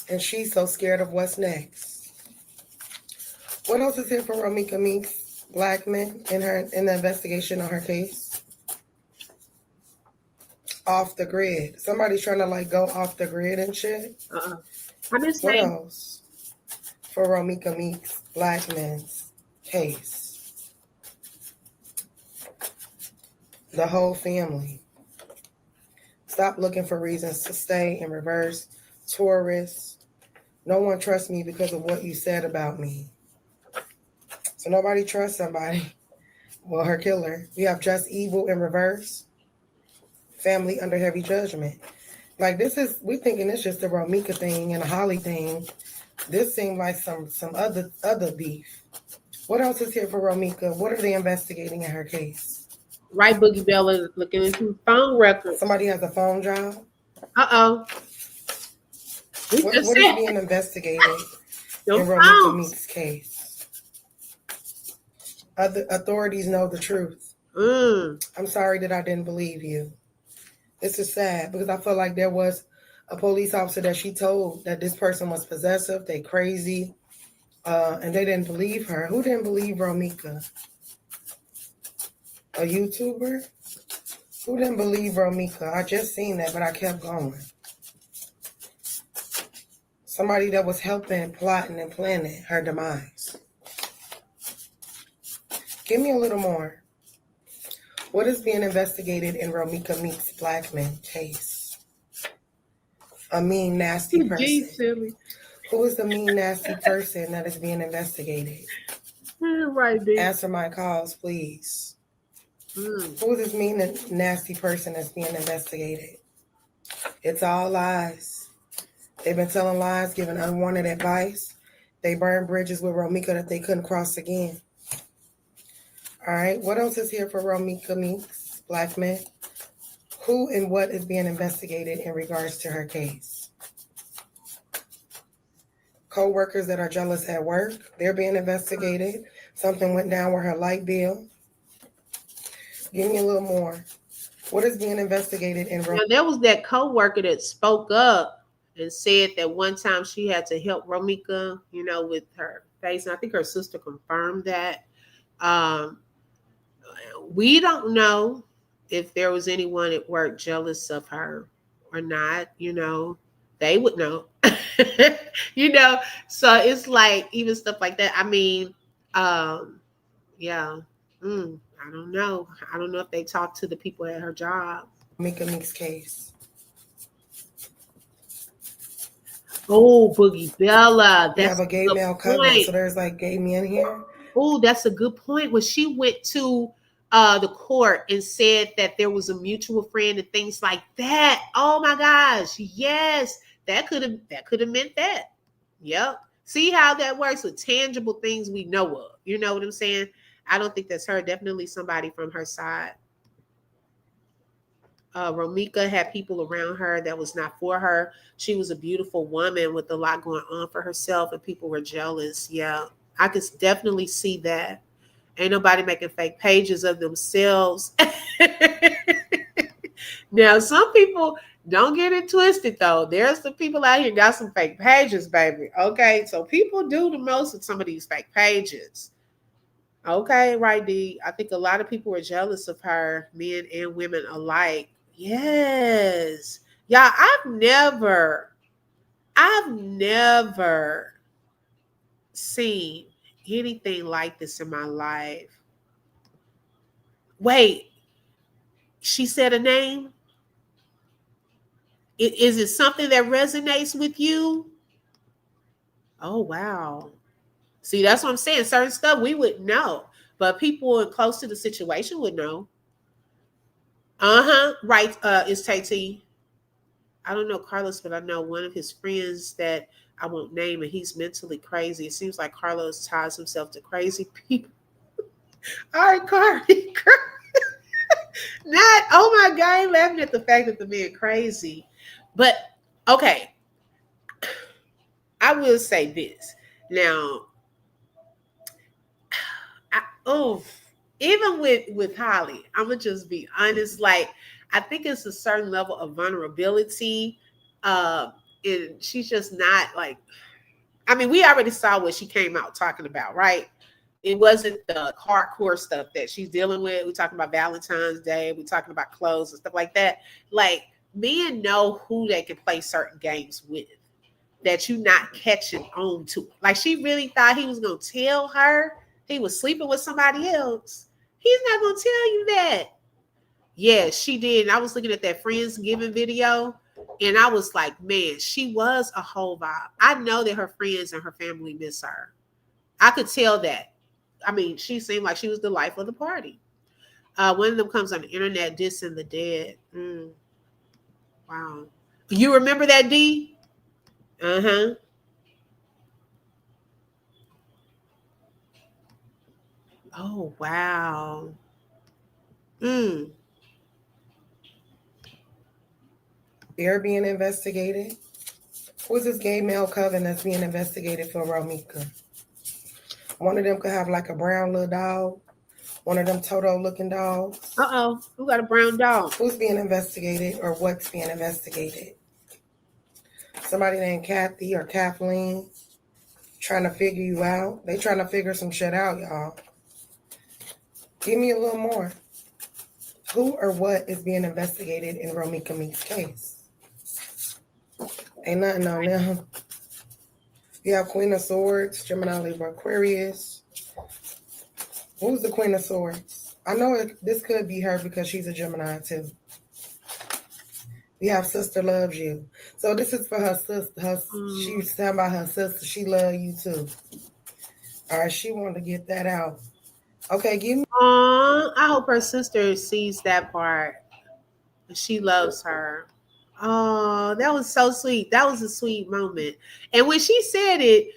And she's so scared of what's next. What else is here for Romeca Meeks Blackman in the investigation on her case? Off the grid. Somebody's trying to go off the grid and shit. I'm just What saying. else for Romeca Meeks Blackman's case? The whole family. Stop looking for reasons to stay in reverse. Taurus. No one trusts me because of what you said about me. So nobody trusts somebody. Well, her killer. We have just evil in reverse. Family under heavy judgment. We thinking it's just a Romeca thing and a Holly thing. This seemed like some other beef. What else is here for Romeca? What are they investigating in her case? Right, Boogie Bella looking into phone records. Somebody has a phone job. What is being investigated in Romeca Meeks' case? Other authorities know the truth. I'm sorry that I didn't believe you. This is sad because I feel like there was a police officer that she told that this person was possessive, they crazy, and they didn't believe her. Who didn't believe Romeca? A YouTuber? Who didn't believe Romeca? I just seen that, but I kept going. Somebody that was helping, plotting, and planning her demise. Give me a little more. What is being investigated in Romeca Meeks Blackman case? A mean, nasty person. Who is the mean, nasty person that is being investigated? Right, bitch. Answer my calls, please. Who is this mean and nasty person that's being investigated? It's all lies. They've been telling lies, giving unwanted advice. They burned bridges with Romeca that they couldn't cross again. All right, what else is here for Romeca Meeks Blackman? Who and what is being investigated in regards to her case? Co-workers that are jealous at work, they're being investigated. Something went down with her light bill. Give me a little more. What is being investigated in Romeca? There was that co-worker that spoke up and said that one time she had to help Romeca, with her face. And I think her sister confirmed that. We don't know if there was anyone at work jealous of her or not. They would know. So it's like even stuff like that. I mean, yeah. I don't know. I don't know if they talked to the people at her job. Romeca Meeks case. Oh, Boogie Bella. We have a gay male cousin, so there's gay men here. Oh, that's a good point. When she went to the court and said that there was a mutual friend and things like that. Oh my gosh. Yes. That could have meant that. Yep. See how that works with tangible things we know of. You know what I'm saying? I don't think that's her. Definitely somebody from her side. Romeca had people around her that was not for her. She was a beautiful woman with a lot going on for herself, and people were jealous. Yeah. I could definitely see that. Ain't nobody making fake pages of themselves. Now, some people don't get it twisted though. There's some people out here got some fake pages, baby. Okay, so people do the most with some of these fake pages. Okay, right, D. I think a lot of people were jealous of her, men and women alike. Yes. Yeah, I've never seen anything like this in my life. Wait, she said a name? Is it something that resonates with you? Oh, wow. See, that's what I'm saying. Certain stuff we wouldn't know, but people close to the situation would know. Uh-huh. Right. It's Tay. I don't know Carlos, but I know one of his friends that I won't name, and he's mentally crazy. It seems like Carlos ties himself to crazy people. All right, Cardi. Not, oh my God, I'm laughing at the fact that the man crazy. But okay, I will say this. Now, oh, even with Holly, I'm gonna just be honest. Like, I think it's a certain level of vulnerability. Uh, and she's just not like. I mean, we already saw what she came out talking about, right? It wasn't the hardcore stuff that she's dealing with. We're talking about Valentine's Day. We're talking about clothes and stuff like that. Like, men know who they can play certain games with that you not catching on to. Like, she really thought he was going to tell her he was sleeping with somebody else. He's not going to tell you that. Yeah, she did. I was looking at that Friendsgiving video, and I was like, man, she was a whole vibe. I know that her friends and her family miss her. I could tell that. I mean, she seemed like she was the life of the party. One of them comes on the internet dissing the dead. Wow. You remember that, D? Uh-huh. Oh, wow. Mm. They're being investigated. Who's this gay male coven that's being investigated for Romeca? One of them could have like a brown little dog. One of them Toto looking dogs. Uh-oh. Who got a brown dog? Who's being investigated or what's being investigated? Somebody named Kathy or Kathleen trying to figure you out. They trying to figure some shit out, y'all. Give me a little more. Who or what is being investigated in Romeca Meeks' case? Ain't nothing on them. You have Queen of Swords, Gemini, Libra, Aquarius. Who's the Queen of Swords? I know this could be her because she's a Gemini too. We have Sister Loves You. So this is for her sister. She's talking about her sister. She love you too. All right, she wanted to get that out. Okay, give me. I hope her sister sees that part. She loves her. Oh, that was so sweet. That was a sweet moment. And when she said it,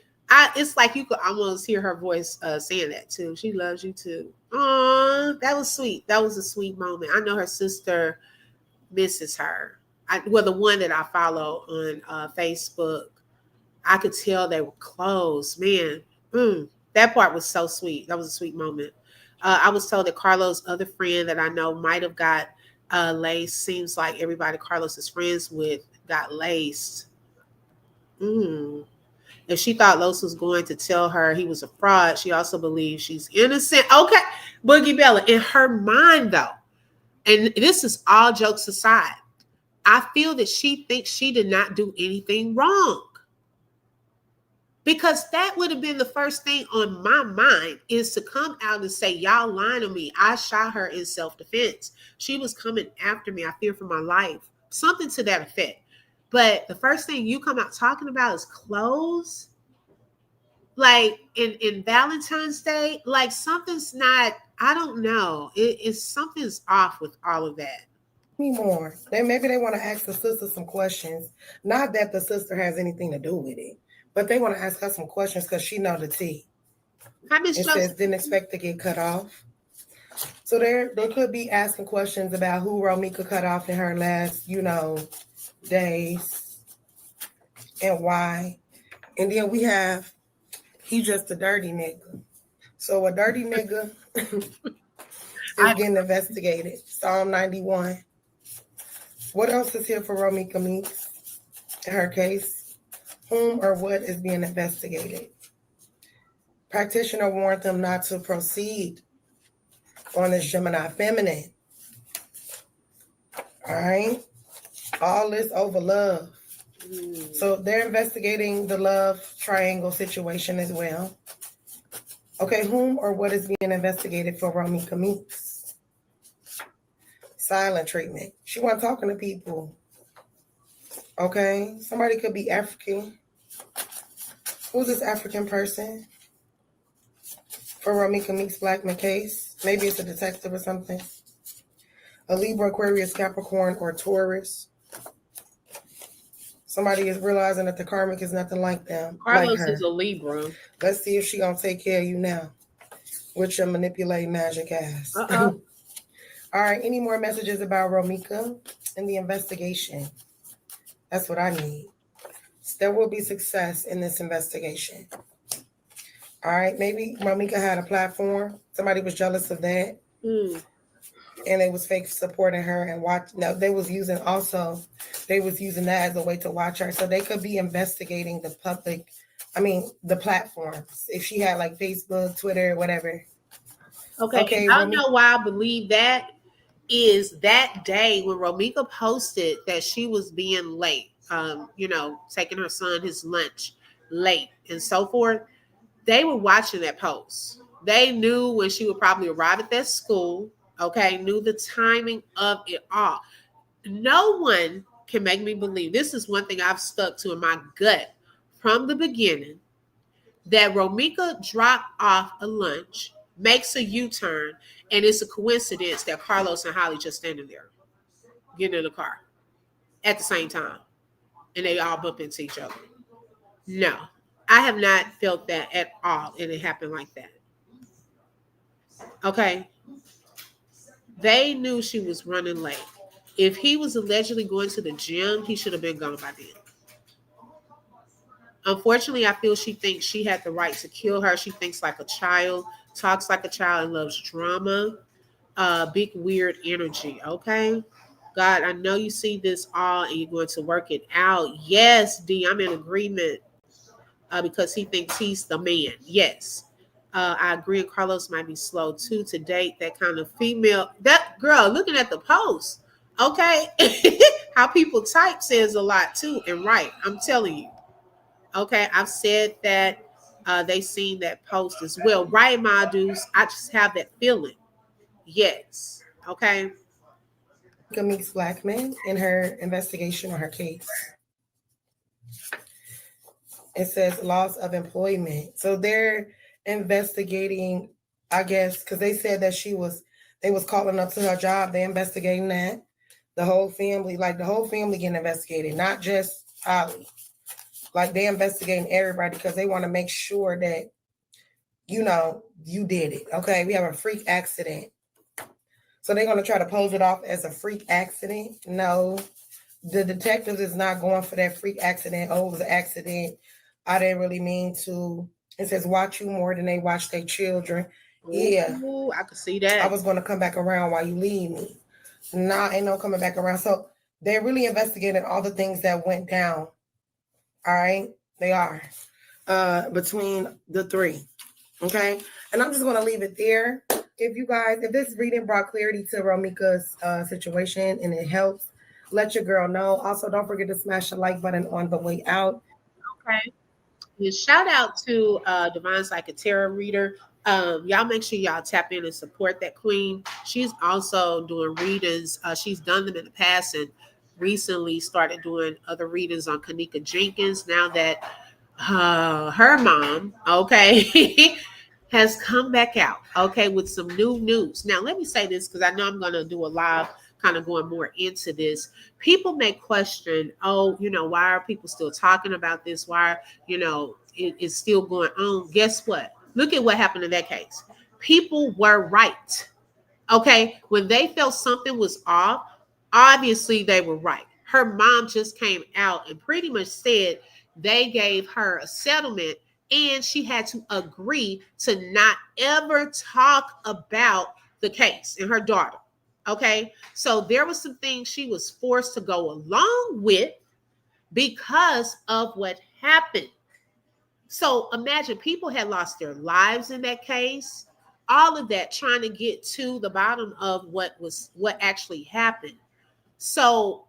it's like you could almost hear her voice saying that too. She loves you too. Oh, that was sweet. That was a sweet moment. I know her sister misses her. The one that I follow on Facebook, I could tell they were close. Man, that part was so sweet. That was a sweet moment. I was told that Carlos' other friend that I know might have got laced. Seems like everybody Carlos is friends with got laced. If she thought Los was going to tell her he was a fraud, she also believes she's innocent. Okay, Boogie Bella, in her mind though, and this is all jokes aside, I feel that she thinks she did not do anything wrong. Because that would have been the first thing on my mind, is to come out and say, y'all lying to me. I shot her in self-defense. She was coming after me. I fear for my life. Something to that effect. But the first thing you come out talking about is clothes. Like in Valentine's Day, like something's not, I don't know. Something's off with all of that. Me more. Maybe they want to ask the sister some questions. Not that the sister has anything to do with it, but they want to ask her some questions because she know the tea. It says didn't expect to get cut off. So they could be asking questions about who Romeca cut off in her last, days and why. And then we have He just a dirty nigga. So a dirty nigga is getting investigated. Psalm 91. What else is here for Romeca Meeks in her case? Whom or what is being investigated? Practitioner warned them not to proceed on this Gemini feminine. All right. All this over love. So they're investigating the love triangle situation as well. Okay, whom or what is being investigated for Romeca Meeks? Silent treatment. She wasn't talking to people. Okay, somebody could be African. Who's this African person? For Romeca Meeks Blackman case. Maybe it's a detective or something. A Libra, Aquarius, Capricorn, or Taurus. Somebody is realizing that the karmic is nothing like them. Carlos like her. is a Libra. Let's see if she gonna take care of you now with your manipulating magic ass. All right, any more messages about Romeca and the investigation? That's what I need. There will be success in this investigation. All right, maybe Romeca had a platform. Somebody was jealous of that. And they was fake supporting her and watch. No, they was using that as a way to watch her. So they could be investigating the the platforms. If she had like Facebook, Twitter, whatever. Okay, I don't know why I believe that is that day when Romeca posted that she was being late, taking her son his lunch late and so forth. They were watching that post. They knew when she would probably arrive at that school. Okay, knew the timing of it all. No one can make me believe. This is one thing I've stuck to in my gut from the beginning, that Romeca dropped off a lunch, makes a U-turn, and it's a coincidence that Carlos and Holly just standing there, getting in the car at the same time, and they all bump into each other. No, I have not felt that at all, and it happened like that. Okay. They knew she was running late. If he was allegedly going to the gym, he should have been gone by then. Unfortunately, I feel she thinks she had the right to kill her. She thinks like a child, talks like a child, and loves drama. Big weird energy, okay? God, I know you see this all and you're going to work it out. Yes, D, I'm in agreement because he thinks he's the man. Yes. I agree. Carlos might be slow too to date that kind of female. That girl, looking at the post, okay, how people type says a lot too. And right, I'm telling you, okay, I've said that they seen that post as well. Right, Madus, I just have that feeling. Yes, okay. Meeks Blackman in her investigation on her case. It says loss of employment. So they're investigating, I guess, because they said that they was calling up to her job. They're investigating that. The whole family getting investigated, not just Holly. Like they're investigating everybody because they want to make sure that, you did it. Okay, we have a freak accident. So they're going to try to pose it off as a freak accident. No, the detectives is not going for that freak accident. Oh, it was an accident. I didn't really mean to. It says watch you more than they watch their children. Yeah. Ooh, I could see that. I was going to come back around while you leave me. Nah, ain't no coming back around. So they're really investigating all the things that went down. All right? They are. Between the three. Okay? And I'm just going to leave it there. If this reading brought clarity to Romeca's situation and it helps, let your girl know. Also, don't forget to smash the like button on the way out. Okay. And shout out to Divine Psychic Tarot Reader. Y'all make sure y'all tap in and support that queen. She's also doing readings. She's done them in the past and recently started doing other readings on Kanika Jenkins. Now that her mom, okay, has come back out, okay, with some new news. Now, let me say this because I know I'm going to do a live kind of going more into this. People may question, why are people still talking about this? Why, it's still going on. Guess what? Look at what happened in that case. People were right. Okay. When they felt something was off, obviously they were right. Her mom just came out and pretty much said they gave her a settlement and she had to agree to not ever talk about the case and her daughter. Okay, so there was some things she was forced to go along with because of what happened. So imagine people had lost their lives in that case, all of that trying to get to the bottom of what actually happened. So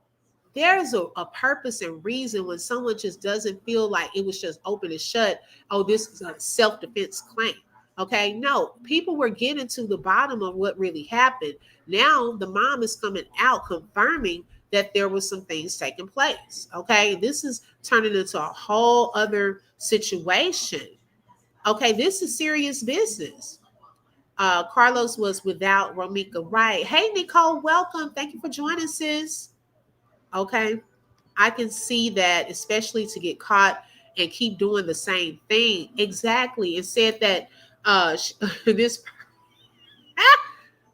there's a purpose and reason when someone just doesn't feel like it was just open and shut. Oh, this is a self-defense claim. Okay, no, people were getting to the bottom of what really happened. Now the mom is coming out confirming that there was some things taking place. Okay, this is turning into a whole other situation. Okay, this is serious business. Carlos was without Romeca, right? Hey, Nicole, welcome. Thank you for joining, sis. Okay, I can see that, especially to get caught and keep doing the same thing. Exactly. It said that this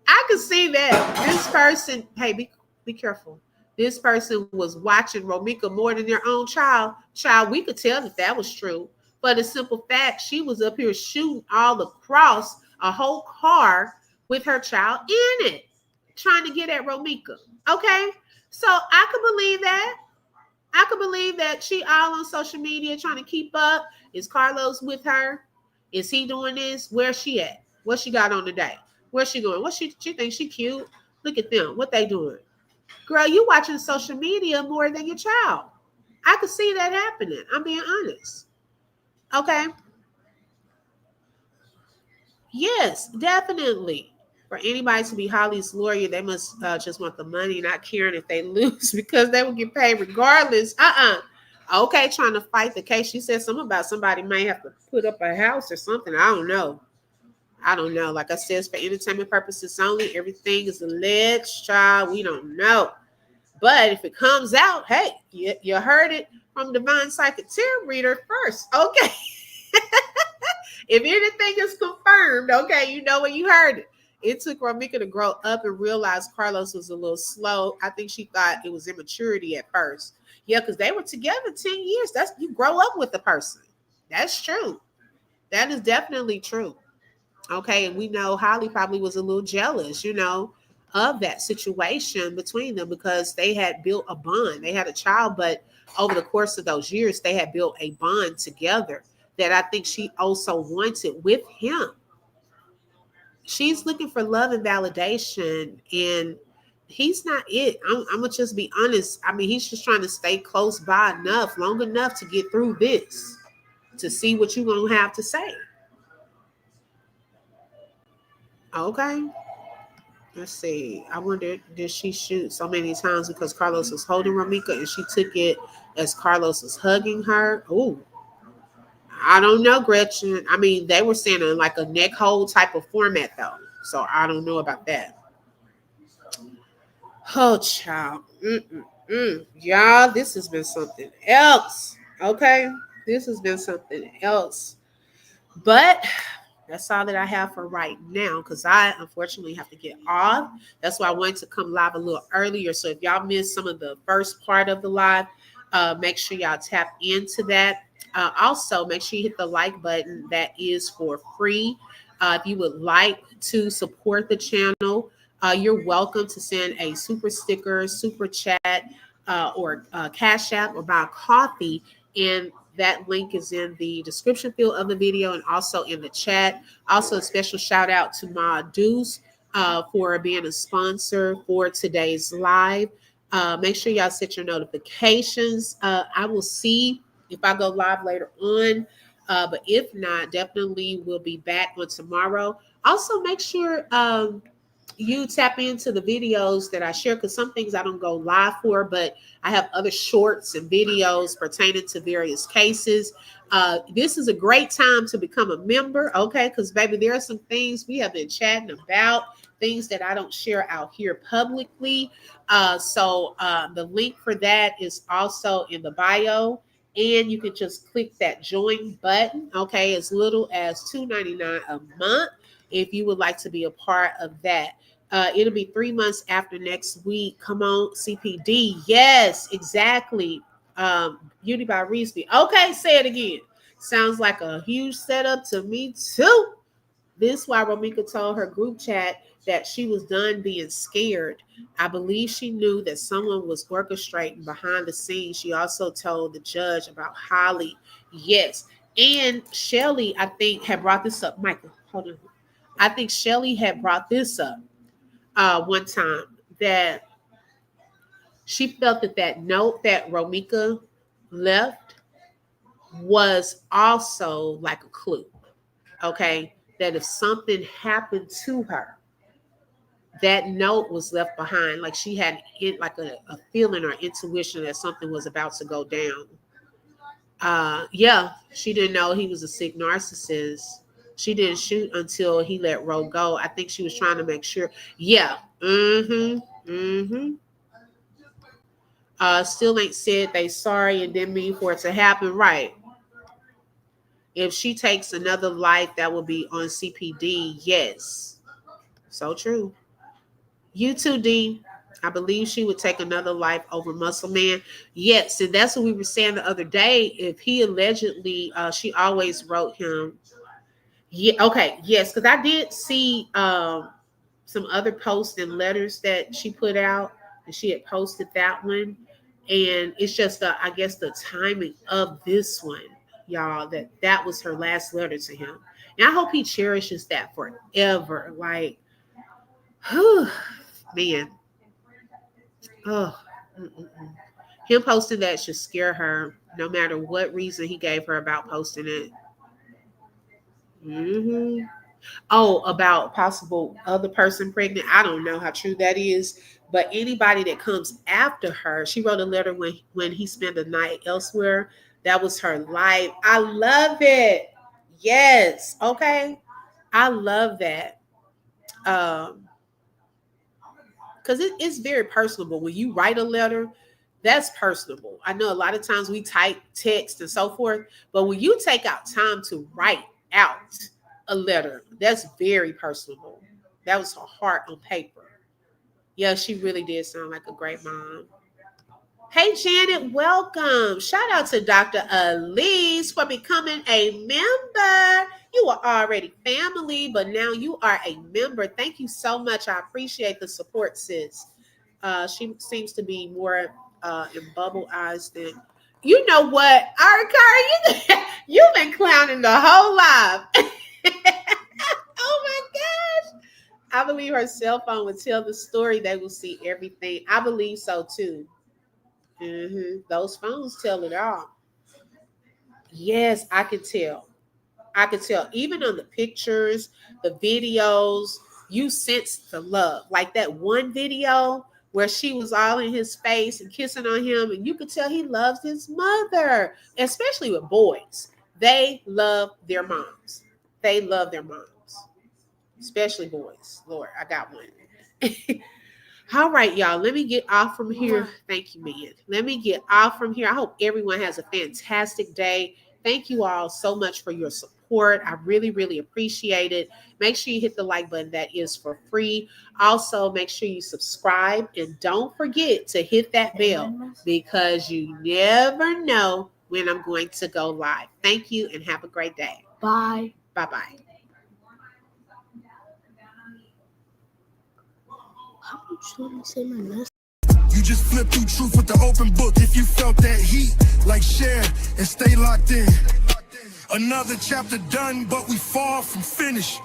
I could see that this person, hey, be careful. This person was watching Romeca more than their own child. Child, we could tell that that was true. But the simple fact, she was up here shooting all across a whole car with her child in it, trying to get at Romeca. Okay, so I could believe that. I could believe that she all on social media trying to keep up. Is Carlos with her? Is he doing this? Where's she at? What she got on today? Where's she going? What she think she cute? Look at them. What they doing? Girl, you watching social media more than your child. I could see that happening. I'm being honest. Okay. Yes, definitely. For anybody to be Holly's lawyer, they must just want the money, not caring if they lose because they will get paid regardless. Okay, trying to fight the case. She said something about somebody may have to put up a house or something. I don't know. Like I said, it's for entertainment purposes only. Everything is alleged, child. We don't know. But if it comes out, hey, you heard it from Divine Psychic Tarot Reader first. Okay. If anything is confirmed, okay, you know when you heard it. It took Romeca to grow up and realize Carlos was a little slow. I think she thought it was immaturity at first. Yeah, because they were together 10 years. That's you grow up with the person. That's true. That is definitely true. Okay, and we know Holly probably was a little jealous, of that situation between them because they had built a bond. They had a child, but over the course of those years, they had built a bond together that I think she also wanted with him. She's looking for love and validation, and he's not it. I'm gonna just be honest. I mean, he's just trying to stay close by long enough to get through this, to see what you're gonna have to say. Okay. Let's see. I wonder, did she shoot so many times because Carlos was holding Romeca and she took it as Carlos was hugging her? Ooh, I don't know, Gretchen. I mean, they were saying in like a neck hold type of format, though. So I don't know about that. Oh, child. Y'all, this has been something else. Okay? This has been something else. But that's all that I have for right now because I unfortunately have to get off. That's why I wanted to come live a little earlier. So if y'all missed some of the first part of the live, make sure y'all tap into that. Also, make sure you hit the like button. That is for free. If you would like to support the channel, you're welcome to send a super sticker, super chat, or Cash App or buy coffee. And that link is in the description field of the video and also in the chat. Also, a special shout out to Ma Deuce for being a sponsor for today's live. Make sure y'all set your notifications. I will see if I go live later on. But if not, definitely we'll be back on tomorrow. Also, make sure you tap into the videos that I share because some things I don't go live for, but I have other shorts and videos pertaining to various cases. This is a great time to become a member, okay? Because, baby, there are some things we have been chatting about, things that I don't share out here publicly. So the link for that is also in the bio. And you can just click that join button, okay? As little as $2.99 a month if you would like to be a part of that. It'll be 3 months after next week. Come on, CPD. Yes, exactly. Beauty by Reesby. Okay, say it again. Sounds like a huge setup to me too. This is why Romeca told her group chat that she was done being scared. I believe she knew that someone was orchestrating behind the scenes. She also told the judge about Holly. Yes. And Shelly, I think, had brought this up. Michael, hold on. I think Shelly had brought this up one time, that she felt that that note that Romeca left was also like a clue. Okay. That if something happened to her, that note was left behind. Like she had like a feeling or intuition that something was about to go down. Yeah, she didn't know he was a sick narcissist. She didn't shoot until he let Ro go. I think she was trying to make sure. Yeah. Still ain't said they sorry and didn't mean for it to happen. Right. If she takes another life, that will be on CPD. Yes. So true. You too, D. I believe she would take another life over Muscle Man. Yes, and that's what we were saying the other day. If he allegedly, she always wrote him. Yeah, okay, yes, because I did see some other posts and letters that she put out, and she had posted that one. And it's just, I guess, the timing of this one, y'all, that was her last letter to him. And I hope he cherishes that forever. Like, whew, man. Oh, him posting that should scare her, no matter what reason he gave her about posting it. Oh, about possible other person pregnant. I don't know how true that is, but anybody that comes after her, she wrote a letter when he spent the night elsewhere. That was her life. I love it. Yes. Okay. I love that. Because it's very personable. When you write a letter, that's personable. I know a lot of times we type text and so forth, but when you take out time to write out a letter, that's very personable. That was her heart on paper. Yeah, she really did sound like a great mom. Hey, Janet, welcome. Shout out to Dr. Elise for becoming a member. You were already family, but now you are a member. Thank you so much. I appreciate the support, sis. She seems to be more in bubble eyes than... You know what? Arikari, you've been clowning the whole life. Oh, my gosh. I believe her cell phone would tell the story. They will see everything. I believe so, too. Those phones tell it all. Yes, I could tell. I could tell. Even on the pictures, the videos, you sense the love. Like that one video where she was all in his face and kissing on him, and you could tell he loves his mother, especially with boys. They love their moms. They love their moms, especially boys. Lord, I got one. All right, y'all. Let me get off from here. Thank you, man. Let me get off from here. I hope everyone has a fantastic day. Thank you all so much for your support. I really, really appreciate it. Make sure you hit the like button. That is for free. Also, make sure you subscribe. And don't forget to hit that bell because you never know when I'm going to go live. Thank you and have a great day. Bye. Bye-bye. You just flip through truth with the open book. If you felt that heat, like share and stay locked in. Another chapter done, but we far from finished.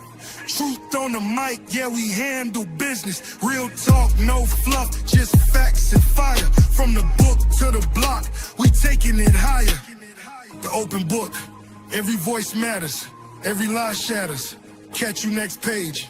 Truth on the mic, yeah, we handle business. Real talk, no fluff, just facts and fire. From the book to the block, we taking it higher. The open book, every voice matters, every lie shatters. Catch you next page.